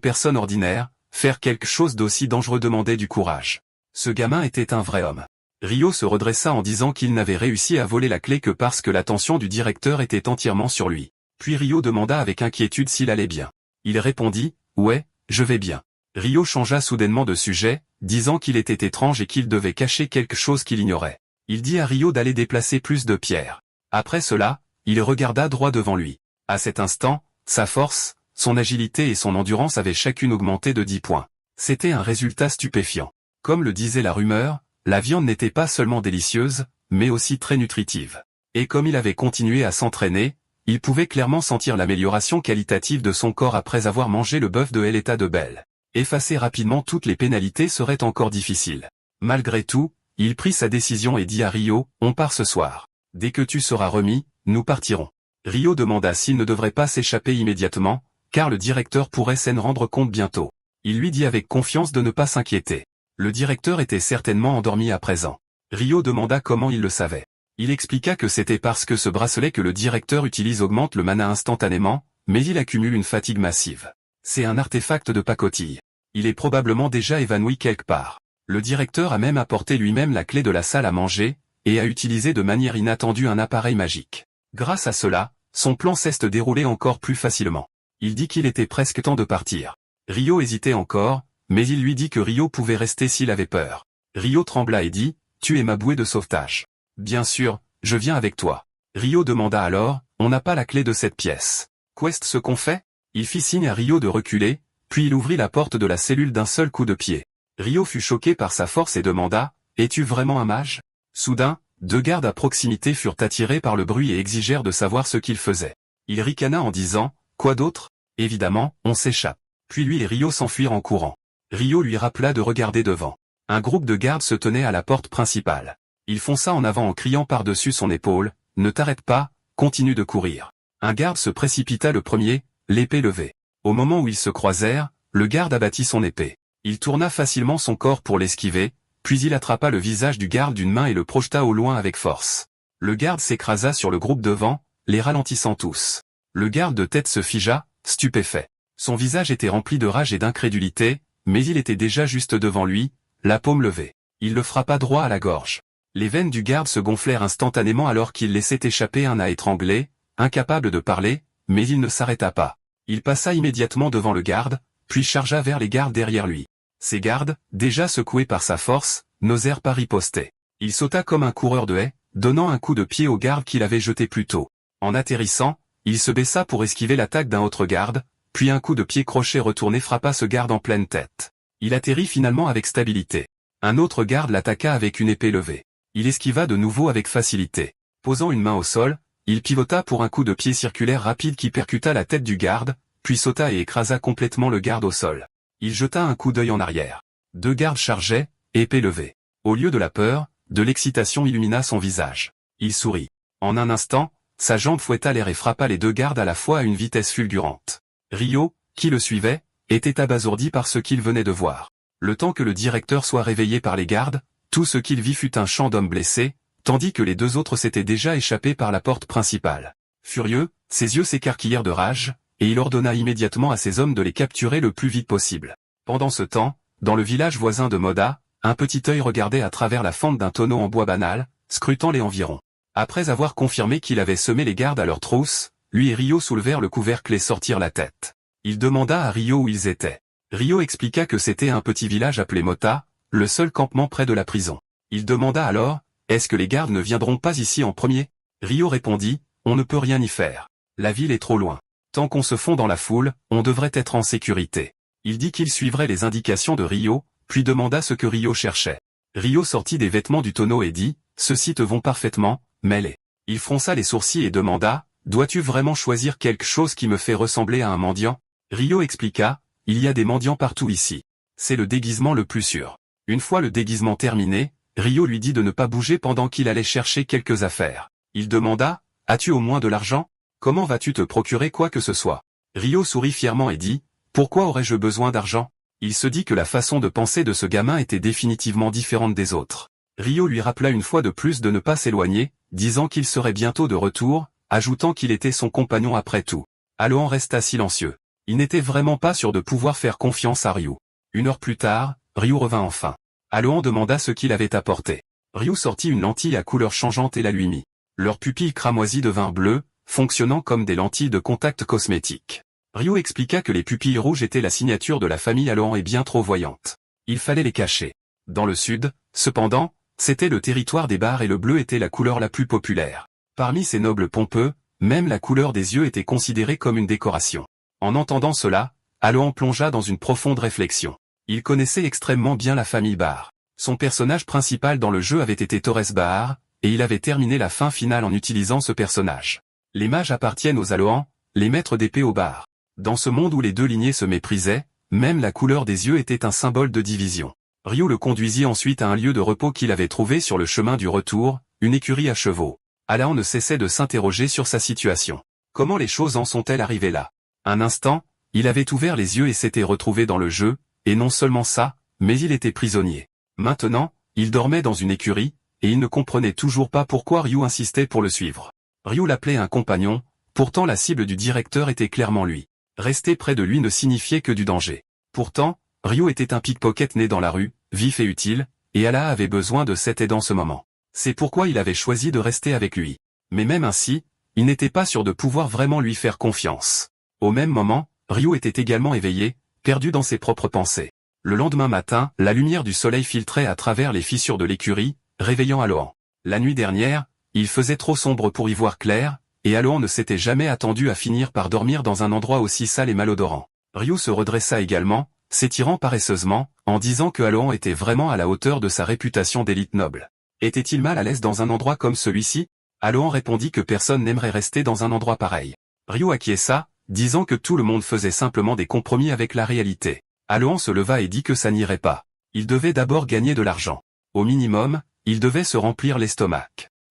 personne ordinaire, faire quelque chose d'aussi dangereux demandait du courage. Ce gamin était un vrai homme. Ryo se redressa en disant qu'il n'avait réussi à voler la clé que parce que l'attention du directeur était entièrement sur lui. Puis Ryo demanda avec inquiétude s'il allait bien. Il répondit, « Ouais, je vais bien. » Ryo changea soudainement de sujet, disant qu'il était étrange et qu'il devait cacher quelque chose qu'il ignorait. Il dit à Ryo d'aller déplacer plus de pierres. Après cela, il regarda droit devant lui. À cet instant, sa force, son agilité et son endurance avaient chacune augmenté de 10 points. C'était un résultat stupéfiant. Comme le disait la rumeur, la viande n'était pas seulement délicieuse, mais aussi très nutritive. Et comme il avait continué à s'entraîner, il pouvait clairement sentir l'amélioration qualitative de son corps après avoir mangé le bœuf de l'état de Belle. Effacer rapidement toutes les pénalités serait encore difficile. Malgré tout, il prit sa décision et dit à Ryo, « On part ce soir. Dès que tu seras remis, nous partirons. » Ryo demanda s'il ne devrait pas s'échapper immédiatement, car le directeur pourrait s'en rendre compte bientôt. Il lui dit avec confiance de ne pas s'inquiéter. Le directeur était certainement endormi à présent. Ryo demanda comment il le savait. Il expliqua que c'était parce que ce bracelet que le directeur utilise augmente le mana instantanément, mais il accumule une fatigue massive. C'est un artefact de pacotille. Il est probablement déjà évanoui quelque part. Le directeur a même apporté lui-même la clé de la salle à manger, et a utilisé de manière inattendue un appareil magique. Grâce à cela, son plan s'est déroulé encore plus facilement. Il dit qu'il était presque temps de partir. Ryo hésitait encore, mais il lui dit que Ryo pouvait rester s'il avait peur. Ryo trembla et dit, « Tu es ma bouée de sauvetage. » « Bien sûr, je viens avec toi. » Ryo demanda alors, « On n'a pas la clé de cette pièce. Qu'est-ce ce qu'on fait ?» Il fit signe à Ryo de reculer, puis il ouvrit la porte de la cellule d'un seul coup de pied. Ryo fut choqué par sa force et demanda, « Es-tu vraiment un mage ?» Soudain, 2 gardes à proximité furent attirés par le bruit et exigèrent de savoir ce qu'il faisait. Il ricana en disant, « Quoi d'autre ? Évidemment, on s'échappe. » Puis lui et Ryo s'enfuirent en courant. Ryo lui rappela de regarder devant. Un groupe de gardes se tenait à la porte principale. Il fonça en avant en criant par-dessus son épaule, « Ne t'arrête pas, continue de courir. » Un garde se précipita le premier, l'épée levée. Au moment où ils se croisèrent, le garde abattit son épée. Il tourna facilement son corps pour l'esquiver, puis il attrapa le visage du garde d'une main et le projeta au loin avec force. Le garde s'écrasa sur le groupe devant, les ralentissant tous. Le garde de tête se figea, stupéfait. Son visage était rempli de rage et d'incrédulité, mais il était déjà juste devant lui, la paume levée. Il le frappa droit à la gorge. Les veines du garde se gonflèrent instantanément alors qu'il laissait échapper un à étrangler, incapable de parler, mais il ne s'arrêta pas. Il passa immédiatement devant le garde, puis chargea vers les gardes derrière lui. Ces gardes, déjà secoués par sa force, n'osèrent pas riposter. Il sauta comme un coureur de haie, donnant un coup de pied au garde qu'il avait jeté plus tôt. En atterrissant, il se baissa pour esquiver l'attaque d'un autre garde, puis un coup de pied crochet retourné frappa ce garde en pleine tête. Il atterrit finalement avec stabilité. Un autre garde l'attaqua avec une épée levée. Il esquiva de nouveau avec facilité. Posant une main au sol, il pivota pour un coup de pied circulaire rapide qui percuta la tête du garde, puis sauta et écrasa complètement le garde au sol. Il jeta un coup d'œil en arrière. 2 gardes chargeaient, épée levée. Au lieu de la peur, de l'excitation illumina son visage. Il sourit. En un instant, sa jambe fouetta l'air et frappa les 2 gardes à la fois à une vitesse fulgurante. Ryo, qui le suivait, était abasourdi par ce qu'il venait de voir. Le temps que le directeur soit réveillé par les gardes, tout ce qu'il vit fut un champ d'hommes blessés, tandis que les 2 autres s'étaient déjà échappés par la porte principale. Furieux, ses yeux s'écarquillèrent de rage, et il ordonna immédiatement à ses hommes de les capturer le plus vite possible. Pendant ce temps, dans le village voisin de Moda, un petit œil regardait à travers la fente d'un tonneau en bois banal, scrutant les environs. Après avoir confirmé qu'il avait semé les gardes à leur trousse, lui et Rio soulevèrent le couvercle et sortirent la tête. Il demanda à Rio où ils étaient. Rio expliqua que c'était un petit village appelé Mota, le seul campement près de la prison. Il demanda alors, « Est-ce que les gardes ne viendront pas ici en premier ?» Rio répondit, « On ne peut rien y faire. La ville est trop loin. Tant qu'on se fond dans la foule, on devrait être en sécurité. » Il dit qu'il suivrait les indications de Rio, puis demanda ce que Rio cherchait. Rio sortit des vêtements du tonneau et dit, « Ceux-ci te vont parfaitement, mêlés. » Il fronça les sourcils et demanda, « Dois-tu vraiment choisir quelque chose qui me fait ressembler à un mendiant ?» Rio expliqua, « Il y a des mendiants partout ici. C'est le déguisement le plus sûr. » Une fois le déguisement terminé, Rio lui dit de ne pas bouger pendant qu'il allait chercher quelques affaires. Il demanda, « As-tu au moins de l'argent? Comment vas-tu te procurer quoi que ce soit ?» Rio sourit fièrement et dit, « Pourquoi aurais-je besoin d'argent ?» Il se dit que la façon de penser de ce gamin était définitivement différente des autres. Rio lui rappela une fois de plus de ne pas s'éloigner, disant qu'il serait bientôt de retour, ajoutant qu'il était son compagnon après tout. Alohan resta silencieux. Il n'était vraiment pas sûr de pouvoir faire confiance à Ryu. Une heure plus tard, Ryu revint enfin. Alohan demanda ce qu'il avait apporté. Ryu sortit une lentille à couleur changeante et la lui mit. Leurs pupilles cramoisies devinrent bleues, fonctionnant comme des lentilles de contact cosmétiques. Ryu expliqua que les pupilles rouges étaient la signature de la famille Alohan et bien trop voyantes. Il fallait les cacher. Dans le sud, cependant, c'était le territoire des bars et le bleu était la couleur la plus populaire. Parmi ces nobles pompeux, même la couleur des yeux était considérée comme une décoration. En entendant cela, Alohan plongea dans une profonde réflexion. Il connaissait extrêmement bien la famille Bahar. Son personnage principal dans le jeu avait été Torres Bahar, et il avait terminé la fin finale en utilisant ce personnage. Les mages appartiennent aux Alohan, les maîtres d'épée aux Bahar. Dans ce monde où les deux lignées se méprisaient, même la couleur des yeux était un symbole de division. Ryu le conduisit ensuite à un lieu de repos qu'il avait trouvé sur le chemin du retour, une écurie à chevaux. Alohan ne cessait de s'interroger sur sa situation. Comment les choses en sont-elles arrivées là? Un instant, il avait ouvert les yeux et s'était retrouvé dans le jeu, et non seulement ça, mais il était prisonnier. Maintenant, il dormait dans une écurie, et il ne comprenait toujours pas pourquoi Ryu insistait pour le suivre. Ryu l'appelait un compagnon, pourtant la cible du directeur était clairement lui. Rester près de lui ne signifiait que du danger. Pourtant, Ryu était un pickpocket né dans la rue, vif et utile, et Allah avait besoin de cette aide en ce moment. C'est pourquoi il avait choisi de rester avec lui. Mais même ainsi, il n'était pas sûr de pouvoir vraiment lui faire confiance. Au même moment, Ryu était également éveillé, perdu dans ses propres pensées. Le lendemain matin, la lumière du soleil filtrait à travers les fissures de l'écurie, réveillant Alohan. La nuit dernière, il faisait trop sombre pour y voir clair, et Alohan ne s'était jamais attendu à finir par dormir dans un endroit aussi sale et malodorant. Ryu se redressa également, s'étirant paresseusement, en disant que Alohan était vraiment à la hauteur de sa réputation d'élite noble. Était-il mal à l'aise dans un endroit comme celui-ci? Alohan répondit que personne n'aimerait rester dans un endroit pareil. Ryu acquiesça, disant que tout le monde faisait simplement des compromis avec la réalité. Alohan se leva et dit que ça n'irait pas. Il devait d'abord gagner de l'argent. Au minimum, il devait se remplir l'estomac.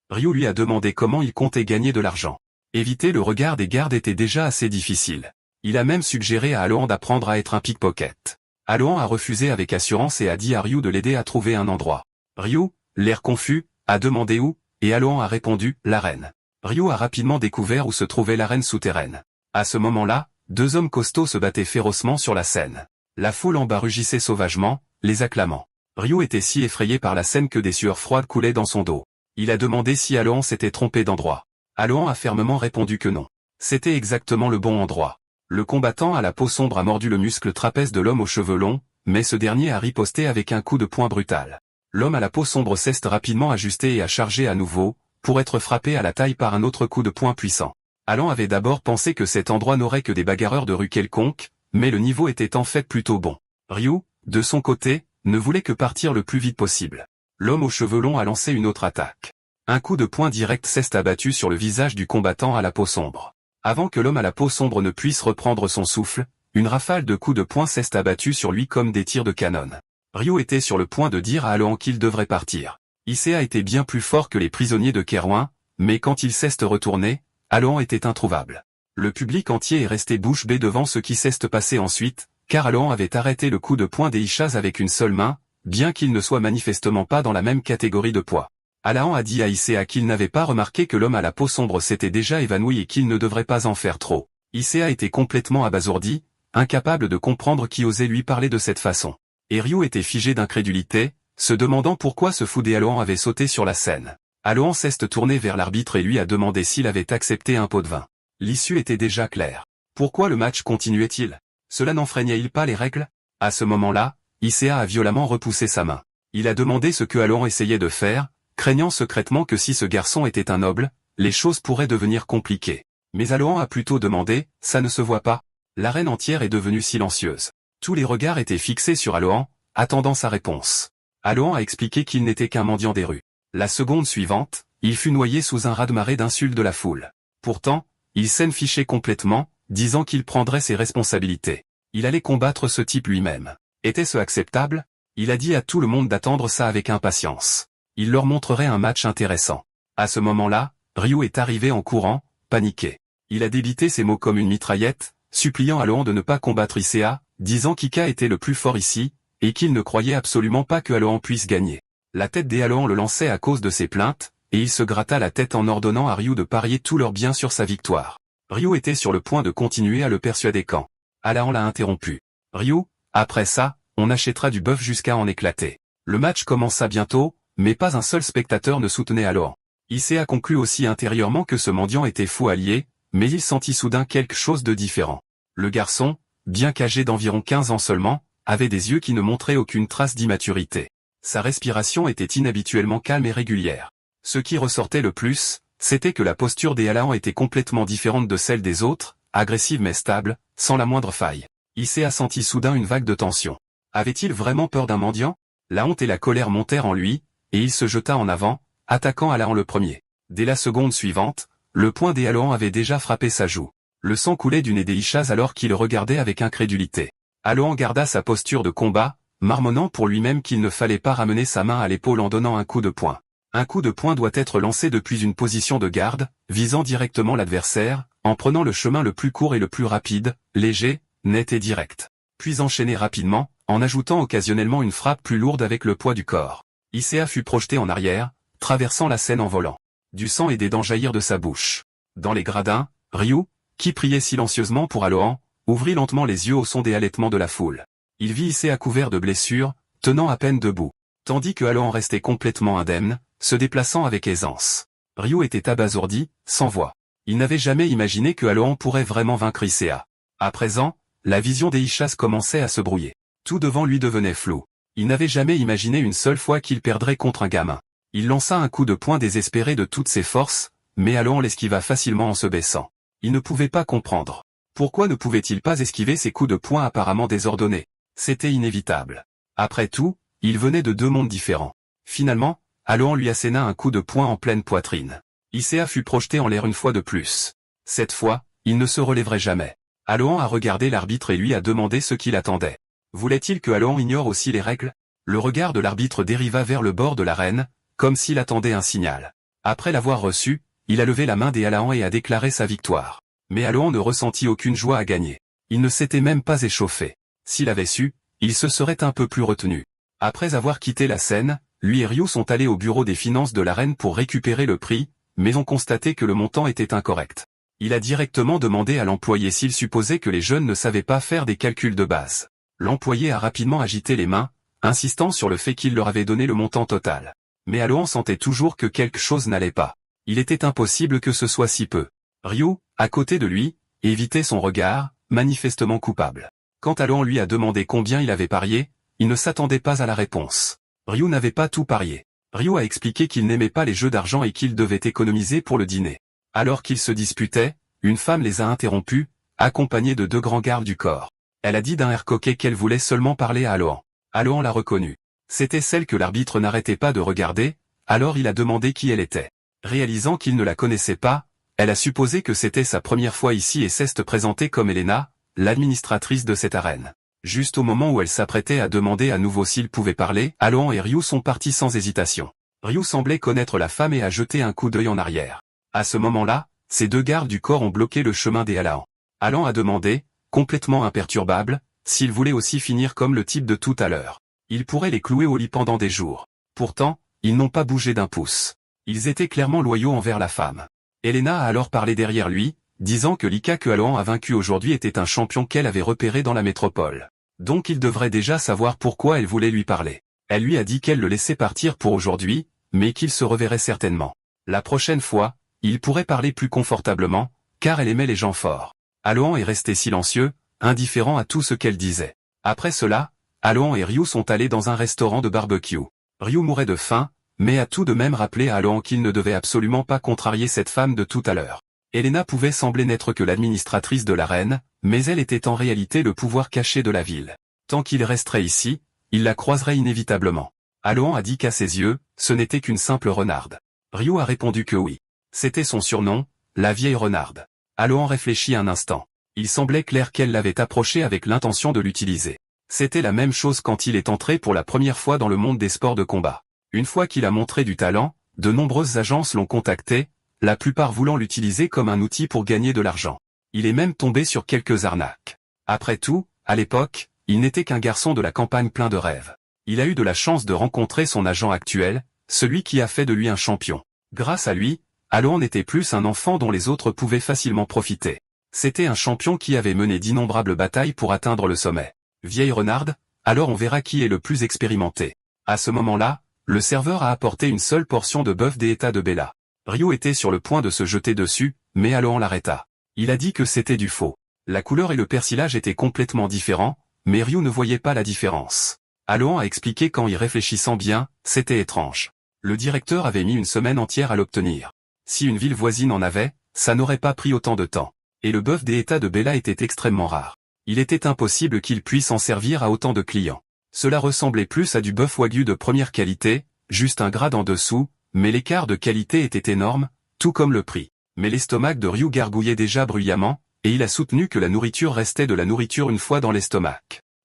Ryu lui a demandé comment il comptait gagner de l'argent. Éviter le regard des gardes était déjà assez difficile. Il a même suggéré à Alohan d'apprendre à être un pickpocket. Alohan a refusé avec assurance et a dit à Ryu de l'aider à trouver un endroit. Ryu, l'air confus, a demandé où, et Alohan a répondu, l'arène. Ryu a rapidement découvert où se trouvait l'arène souterraine. À ce moment-là, deux hommes costauds se battaient férocement sur la scène. La foule en bas rugissait sauvagement, les acclamant. Ryu était si effrayé par la scène que des sueurs froides coulaient dans son dos. Il a demandé si Alohan s'était trompé d'endroit. Alohan a fermement répondu que non. C'était exactement le bon endroit. Le combattant à la peau sombre a mordu le muscle trapèze de l'homme aux cheveux longs, mais ce dernier a riposté avec un coup de poing brutal. L'homme à la peau sombre s'est rapidement ajusté et a chargé à nouveau, pour être frappé à la taille par un autre coup de poing puissant. Alohan avait d'abord pensé que cet endroit n'aurait que des bagarreurs de rue quelconques, mais le niveau était en fait plutôt bon. Ryu, de son côté, ne voulait que partir le plus vite possible. L'homme aux cheveux longs a lancé une autre attaque. Un coup de poing direct s'est abattu sur le visage du combattant à la peau sombre. Avant que l'homme à la peau sombre ne puisse reprendre son souffle, une rafale de coups de poing s'est abattue sur lui comme des tirs de canon. Ryu était sur le point de dire à Alohan qu'il devrait partir. Issei était bien plus fort que les prisonniers de Kerouin, mais quand il s'est retourné, Alohan était introuvable. Le public entier est resté bouche bée devant ce qui s'est passé ensuite, car Alohan avait arrêté le coup de poing des Ishas avec une seule main, bien qu'il ne soit manifestement pas dans la même catégorie de poids. Alohan a dit à Issei qu'il n'avait pas remarqué que l'homme à la peau sombre s'était déjà évanoui et qu'il ne devrait pas en faire trop. Issei était complètement abasourdi, incapable de comprendre qui osait lui parler de cette façon. Et Ryu était figé d'incrédulité, se demandant pourquoi ce fou d'Alohan avait sauté sur la scène. Alohan s'est tourné vers l'arbitre et lui a demandé s'il avait accepté un pot de vin. L'issue était déjà claire. Pourquoi le match continuait-il? Cela n'enfreignait-il pas les règles? À ce moment-là, Issei a violemment repoussé sa main. Il a demandé ce que Alohan essayait de faire, craignant secrètement que si ce garçon était un noble, les choses pourraient devenir compliquées. Mais Alohan a plutôt demandé, ça ne se voit pas. L'arène entière est devenue silencieuse. Tous les regards étaient fixés sur Alohan, attendant sa réponse. Alohan a expliqué qu'il n'était qu'un mendiant des rues. La seconde suivante, il fut noyé sous un raz-de-marée d'insultes de la foule. Pourtant, il s'en fichait complètement, disant qu'il prendrait ses responsabilités. Il allait combattre ce type lui-même. Était-ce acceptable? Il a dit à tout le monde d'attendre ça avec impatience. Il leur montrerait un match intéressant. À ce moment-là, Ryu est arrivé en courant, paniqué. Il a débité ses mots comme une mitraillette, suppliant Alohan de ne pas combattre Issei, disant qu'Ika était le plus fort ici, et qu'il ne croyait absolument pas que Alohan puisse gagner. La tête des Alohan le lançait à cause de ses plaintes, et il se gratta la tête en ordonnant à Ryu de parier tous leurs biens sur sa victoire. Ryu était sur le point de continuer à le persuader quand Alohan l'a interrompu. Ryu, après ça, on achètera du bœuf jusqu'à en éclater. Le match commença bientôt, mais pas un seul spectateur ne soutenait Alohan. Issei a conclu aussi intérieurement que ce mendiant était fou allié, mais il sentit soudain quelque chose de différent. Le garçon, bien qu'âgé d'environ 15 ans seulement, avait des yeux qui ne montraient aucune trace d'immaturité. Sa respiration était inhabituellement calme et régulière. Ce qui ressortait le plus, c'était que la posture des Alohan était complètement différente de celle des autres, agressive mais stable, sans la moindre faille. Issei a senti soudain une vague de tension. Avait-il vraiment peur d'un mendiant? La honte et la colère montèrent en lui, et il se jeta en avant, attaquant Alohan le premier. Dès la seconde suivante, le poing des Alohan avait déjà frappé sa joue. Le sang coulait du nez des Ishas alors qu'il regardait avec incrédulité. Alohan garda sa posture de combat, marmonnant pour lui-même qu'il ne fallait pas ramener sa main à l'épaule en donnant un coup de poing. Un coup de poing doit être lancé depuis une position de garde, visant directement l'adversaire, en prenant le chemin le plus court et le plus rapide, léger, net et direct. Puis enchaîner rapidement, en ajoutant occasionnellement une frappe plus lourde avec le poids du corps. Issei fut projeté en arrière, traversant la scène en volant. Du sang et des dents jaillirent de sa bouche. Dans les gradins, Ryu, qui priait silencieusement pour Alohan, ouvrit lentement les yeux au son des halètements de la foule. Il vit Issei couvert de blessures, tenant à peine debout. Tandis que Alohan restait complètement indemne, se déplaçant avec aisance. Ryu était abasourdi, sans voix. Il n'avait jamais imaginé que Alohan pourrait vraiment vaincre Issei. À présent, la vision des Ishas commençait à se brouiller. Tout devant lui devenait flou. Il n'avait jamais imaginé une seule fois qu'il perdrait contre un gamin. Il lança un coup de poing désespéré de toutes ses forces, mais Alohan l'esquiva facilement en se baissant. Il ne pouvait pas comprendre. Pourquoi ne pouvait-il pas esquiver ces coups de poing apparemment désordonnés? C'était inévitable. Après tout, il venait de deux mondes différents. Finalement, Alohan lui asséna un coup de poing en pleine poitrine. Issei fut projeté en l'air une fois de plus. Cette fois, il ne se relèverait jamais. Alohan a regardé l'arbitre et lui a demandé ce qu'il attendait. Voulait-il que Alohan ignore aussi les règles? Le regard de l'arbitre dériva vers le bord de l'arène, comme s'il attendait un signal. Après l'avoir reçu, il a levé la main des Alohan et a déclaré sa victoire. Mais Alohan ne ressentit aucune joie à gagner. Il ne s'était même pas échauffé. S'il avait su, il se serait un peu plus retenu. Après avoir quitté la scène, lui et Ryu sont allés au bureau des finances de l'arène pour récupérer le prix, mais ont constaté que le montant était incorrect. Il a directement demandé à l'employé s'il supposait que les jeunes ne savaient pas faire des calculs de base. L'employé a rapidement agité les mains, insistant sur le fait qu'il leur avait donné le montant total. Mais Alohan sentait toujours que quelque chose n'allait pas. Il était impossible que ce soit si peu. Ryu, à côté de lui, évitait son regard, manifestement coupable. Quand Alohan lui a demandé combien il avait parié, il ne s'attendait pas à la réponse. Ryu n'avait pas tout parié. Ryu a expliqué qu'il n'aimait pas les jeux d'argent et qu'il devait économiser pour le dîner. Alors qu'ils se disputaient, une femme les a interrompus, accompagnée de deux grands gardes du corps. Elle a dit d'un air coquet qu'elle voulait seulement parler à Alohan. Alohan l'a reconnue. C'était celle que l'arbitre n'arrêtait pas de regarder, alors il a demandé qui elle était. Réalisant qu'il ne la connaissait pas, elle a supposé que c'était sa première fois ici et s'est présentée comme Elena, l'administratrice de cette arène. Juste au moment où elle s'apprêtait à demander à nouveau s'il pouvait parler, Alohan et Ryu sont partis sans hésitation. Ryu semblait connaître la femme et a jeté un coup d'œil en arrière. À ce moment-là, ces deux gardes du corps ont bloqué le chemin des Alohan. Alohan a demandé, complètement imperturbable, s'il voulait aussi finir comme le type de tout à l'heure. Il pourrait les clouer au lit pendant des jours. Pourtant, ils n'ont pas bougé d'un pouce. Ils étaient clairement loyaux envers la femme. Elena a alors parlé derrière lui, disant que l'Ika que Alohan a vaincu aujourd'hui était un champion qu'elle avait repéré dans la métropole. Donc il devrait déjà savoir pourquoi elle voulait lui parler. Elle lui a dit qu'elle le laissait partir pour aujourd'hui, mais qu'il se reverrait certainement. La prochaine fois, il pourrait parler plus confortablement, car elle aimait les gens forts. Alohan est resté silencieux, indifférent à tout ce qu'elle disait. Après cela, Alohan et Ryu sont allés dans un restaurant de barbecue. Ryu mourait de faim, mais a tout de même rappelé à Alohan qu'il ne devait absolument pas contrarier cette femme de tout à l'heure. Elena pouvait sembler n'être que l'administratrice de la reine, mais elle était en réalité le pouvoir caché de la ville. Tant qu'il resterait ici, il la croiserait inévitablement. Alohan a dit qu'à ses yeux, ce n'était qu'une simple renarde. Ryu a répondu que oui. C'était son surnom, la vieille renarde. Alohan réfléchit un instant. Il semblait clair qu'elle l'avait approché avec l'intention de l'utiliser. C'était la même chose quand il est entré pour la première fois dans le monde des sports de combat. Une fois qu'il a montré du talent, de nombreuses agences l'ont contacté, la plupart voulant l'utiliser comme un outil pour gagner de l'argent. Il est même tombé sur quelques arnaques. Après tout, à l'époque, il n'était qu'un garçon de la campagne plein de rêves. Il a eu de la chance de rencontrer son agent actuel, celui qui a fait de lui un champion. Grâce à lui, Alohan n'était plus un enfant dont les autres pouvaient facilement profiter. C'était un champion qui avait mené d'innombrables batailles pour atteindre le sommet. Vieille renarde, alors on verra qui est le plus expérimenté. À ce moment-là, le serveur a apporté une seule portion de bœuf des États de Bella. Ryu était sur le point de se jeter dessus, mais Alohan l'arrêta. Il a dit que c'était du faux. La couleur et le persillage étaient complètement différents, mais Ryu ne voyait pas la différence. Alohan a expliqué qu'en y réfléchissant bien, c'était étrange. Le directeur avait mis une semaine entière à l'obtenir. Si une ville voisine en avait, ça n'aurait pas pris autant de temps. Et le bœuf des États de Bella était extrêmement rare. Il était impossible qu'il puisse en servir à autant de clients. Cela ressemblait plus à du bœuf wagyu de première qualité, juste un grade en dessous, mais l'écart de qualité était énorme, tout comme le prix. Mais l'estomac de Ryu gargouillait déjà bruyamment, et il a soutenu que la nourriture restait de la nourriture une fois dans l'estomac.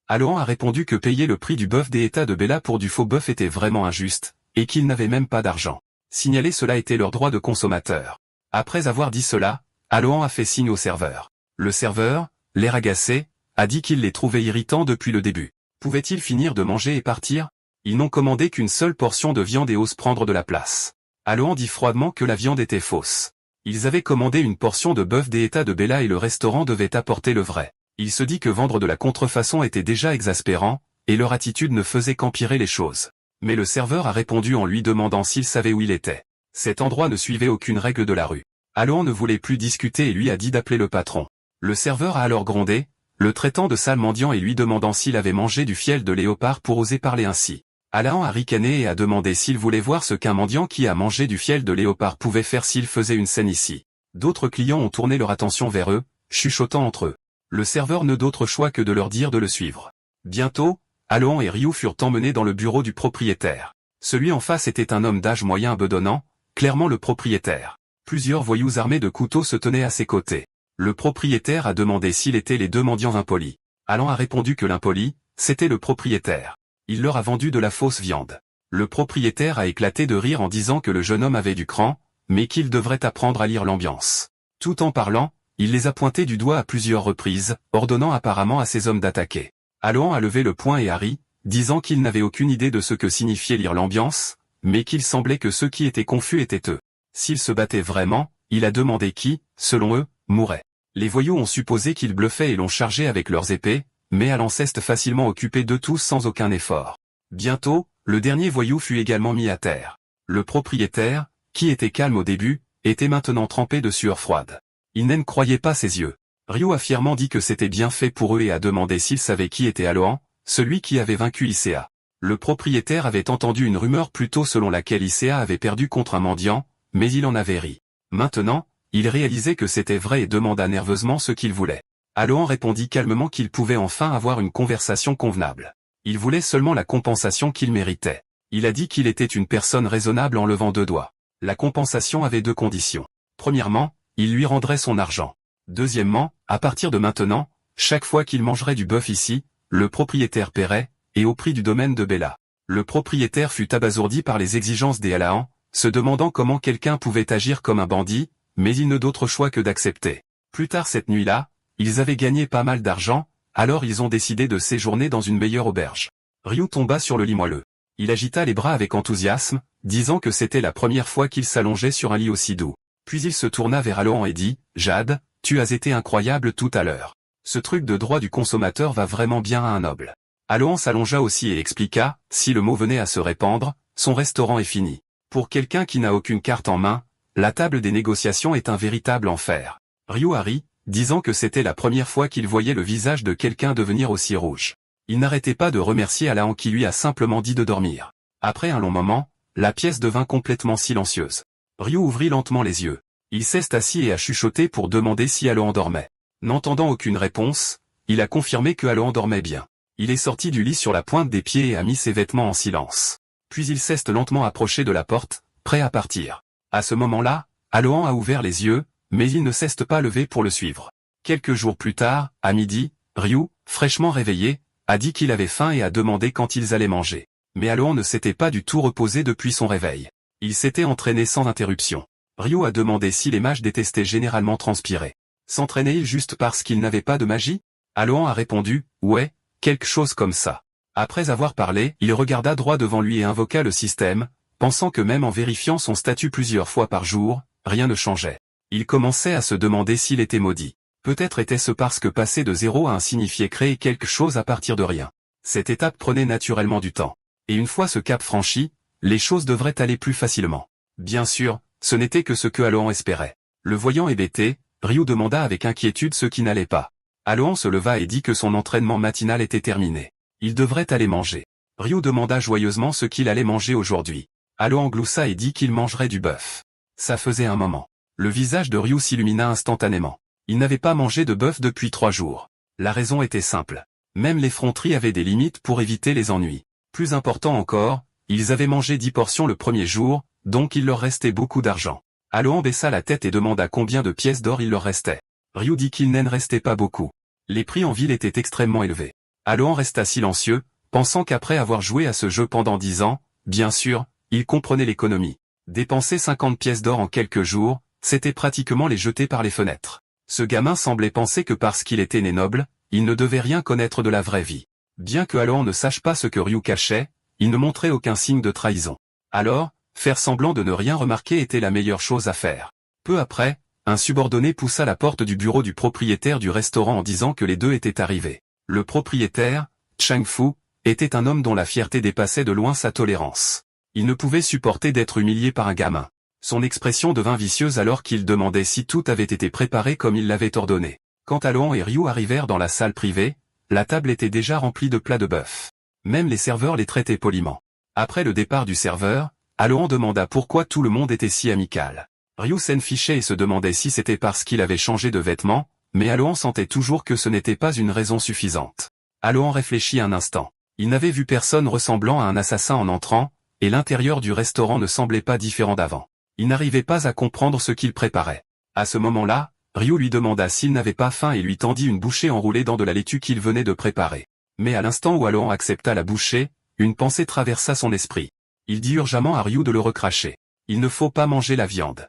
Alohan a répondu que payer le prix du bœuf des États de Bella pour du faux bœuf était vraiment injuste, et qu'il n'avait même pas d'argent. Signaler cela était leur droit de consommateur. Après avoir dit cela, Alohan a fait signe au serveur. Le serveur, l'air agacé, a dit qu'il les trouvait irritants depuis le début. Pouvaient-ils finir de manger et partir? Ils n'ont commandé qu'une seule portion de viande et osent prendre de la place. Alohan dit froidement que la viande était fausse. Ils avaient commandé une portion de bœuf des États de Bella et le restaurant devait apporter le vrai. Il se dit que vendre de la contrefaçon était déjà exaspérant, et leur attitude ne faisait qu'empirer les choses. Mais le serveur a répondu en lui demandant s'il savait où il était. Cet endroit ne suivait aucune règle de la rue. Alohan ne voulait plus discuter et lui a dit d'appeler le patron. Le serveur a alors grondé, le traitant de sale mendiant et lui demandant s'il avait mangé du fiel de léopard pour oser parler ainsi. Alohan a ricané et a demandé s'il voulait voir ce qu'un mendiant qui a mangé du fiel de léopard pouvait faire s'il faisait une scène ici. D'autres clients ont tourné leur attention vers eux, chuchotant entre eux. Le serveur n'eut d'autre choix que de leur dire de le suivre. Bientôt, Alohan et Ryu furent emmenés dans le bureau du propriétaire. Celui en face était un homme d'âge moyen bedonnant, clairement le propriétaire. Plusieurs voyous armés de couteaux se tenaient à ses côtés. Le propriétaire a demandé s'il était les deux mendiants impolis. Alohan a répondu que l'impoli, c'était le propriétaire. Il leur a vendu de la fausse viande. Le propriétaire a éclaté de rire en disant que le jeune homme avait du cran, mais qu'il devrait apprendre à lire l'ambiance. Tout en parlant, il les a pointés du doigt à plusieurs reprises, ordonnant apparemment à ses hommes d'attaquer. Alohan a levé le poing et a ri, disant qu'il n'avait aucune idée de ce que signifiait lire l'ambiance, mais qu'il semblait que ceux qui étaient confus étaient eux. S'ils se battaient vraiment, il a demandé qui, selon eux, mourrait. Les voyous ont supposé qu'ils bluffaient et l'ont chargé avec leurs épées, mais Alceste facilement occupé d'eux tous sans aucun effort. Bientôt, le dernier voyou fut également mis à terre. Le propriétaire, qui était calme au début, était maintenant trempé de sueur froide. Il ne croyait pas ses yeux. Ryu a fièrement dit que c'était bien fait pour eux et a demandé s'ils savaient qui était Alohan, celui qui avait vaincu Icea. Le propriétaire avait entendu une rumeur plus tôt selon laquelle Icea avait perdu contre un mendiant, mais il en avait ri. Maintenant, il réalisait que c'était vrai et demanda nerveusement ce qu'il voulait. Alohan répondit calmement qu'il pouvait enfin avoir une conversation convenable. Il voulait seulement la compensation qu'il méritait. Il a dit qu'il était une personne raisonnable en levant 2 doigts. La compensation avait 2 conditions. Premièrement, il lui rendrait son argent. Deuxièmement, à partir de maintenant, chaque fois qu'il mangerait du bœuf ici, le propriétaire paierait, et au prix du domaine de Bella. Le propriétaire fut abasourdi par les exigences des Alahan, se demandant comment quelqu'un pouvait agir comme un bandit, mais il n'eut d'autre choix que d'accepter. Plus tard cette nuit-là, ils avaient gagné pas mal d'argent, alors ils ont décidé de séjourner dans une meilleure auberge. Ryu tomba sur le lit moelleux. Il agita les bras avec enthousiasme, disant que c'était la première fois qu'il s'allongeait sur un lit aussi doux. Puis il se tourna vers Alohan et dit « Jade, Tu as été incroyable tout à l'heure. Ce truc de droit du consommateur va vraiment bien à un noble. Alohan s'allongea aussi et expliqua, si le mot venait à se répandre, son restaurant est fini. Pour quelqu'un qui n'a aucune carte en main, la table des négociations est un véritable enfer. Ryu a ri, disant que c'était la première fois qu'il voyait le visage de quelqu'un devenir aussi rouge. Il n'arrêtait pas de remercier Alohan qui lui a simplement dit de dormir. Après un long moment, la pièce devint complètement silencieuse. Ryu ouvrit lentement les yeux. Il s'est assis et a chuchoté pour demander si Alohan dormait. N'entendant aucune réponse, il a confirmé que Alohan dormait bien. Il est sorti du lit sur la pointe des pieds et a mis ses vêtements en silence. Puis il s'est lentement approché de la porte, prêt à partir. À ce moment-là, Alohan a ouvert les yeux, mais il ne s'est pas levé pour le suivre. Quelques jours plus tard, à midi, Ryu, fraîchement réveillé, a dit qu'il avait faim et a demandé quand ils allaient manger. Mais Alohan ne s'était pas du tout reposé depuis son réveil. Il s'était entraîné sans interruption. Ryu a demandé si les mages détestaient généralement transpirer. S'entraînait-il juste parce qu'il n'avait pas de magie? Alohan a répondu, ouais, quelque chose comme ça. Après avoir parlé, il regarda droit devant lui et invoqua le système, pensant que même en vérifiant son statut plusieurs fois par jour, rien ne changeait. Il commençait à se demander s'il était maudit. Peut-être était-ce parce que passer de 0 à 1 signifiait créer quelque chose à partir de rien. Cette étape prenait naturellement du temps. Et une fois ce cap franchi, les choses devraient aller plus facilement. Bien sûr, ce n'était que ce que Alohan espérait. Le voyant hébété, Ryu demanda avec inquiétude ce qui n'allait pas. Alohan se leva et dit que son entraînement matinal était terminé. Il devrait aller manger. Ryu demanda joyeusement ce qu'il allait manger aujourd'hui. Alohan gloussa et dit qu'il mangerait du bœuf. Ça faisait un moment. Le visage de Ryu s'illumina instantanément. Il n'avait pas mangé de bœuf depuis 3 jours. La raison était simple. Même l'effronterie avait des limites pour éviter les ennuis. Plus important encore, ils avaient mangé 10 portions le premier jour, donc il leur restait beaucoup d'argent. Alohan baissa la tête et demanda combien de pièces d'or il leur restait. Ryu dit qu'il n'en restait pas beaucoup. Les prix en ville étaient extrêmement élevés. Alohan resta silencieux, pensant qu'après avoir joué à ce jeu pendant 10 ans, bien sûr, il comprenait l'économie. Dépenser 50 pièces d'or en quelques jours, c'était pratiquement les jeter par les fenêtres. Ce gamin semblait penser que parce qu'il était né noble, il ne devait rien connaître de la vraie vie. Bien que Alohan ne sache pas ce que Ryu cachait, il ne montrait aucun signe de trahison. Alors, faire semblant de ne rien remarquer était la meilleure chose à faire. Peu après, un subordonné poussa la porte du bureau du propriétaire du restaurant en disant que les deux étaient arrivés. Le propriétaire, Chang Fu, était un homme dont la fierté dépassait de loin sa tolérance. Il ne pouvait supporter d'être humilié par un gamin. Son expression devint vicieuse alors qu'il demandait si tout avait été préparé comme il l'avait ordonné. Quand Alohan et Ryu arrivèrent dans la salle privée, la table était déjà remplie de plats de bœuf. Même les serveurs les traitaient poliment. Après le départ du serveur, Alohan demanda pourquoi tout le monde était si amical. Ryu s'en fichait et se demandait si c'était parce qu'il avait changé de vêtements, mais Alohan sentait toujours que ce n'était pas une raison suffisante. Alohan réfléchit un instant. Il n'avait vu personne ressemblant à un assassin en entrant, et l'intérieur du restaurant ne semblait pas différent d'avant. Il n'arrivait pas à comprendre ce qu'il préparait. À ce moment-là, Ryu lui demanda s'il n'avait pas faim et lui tendit une bouchée enroulée dans de la laitue qu'il venait de préparer. Mais à l'instant où Alohan accepta la bouchée, une pensée traversa son esprit. Il dit urgemment à Ryu de le recracher. Il ne faut pas manger la viande.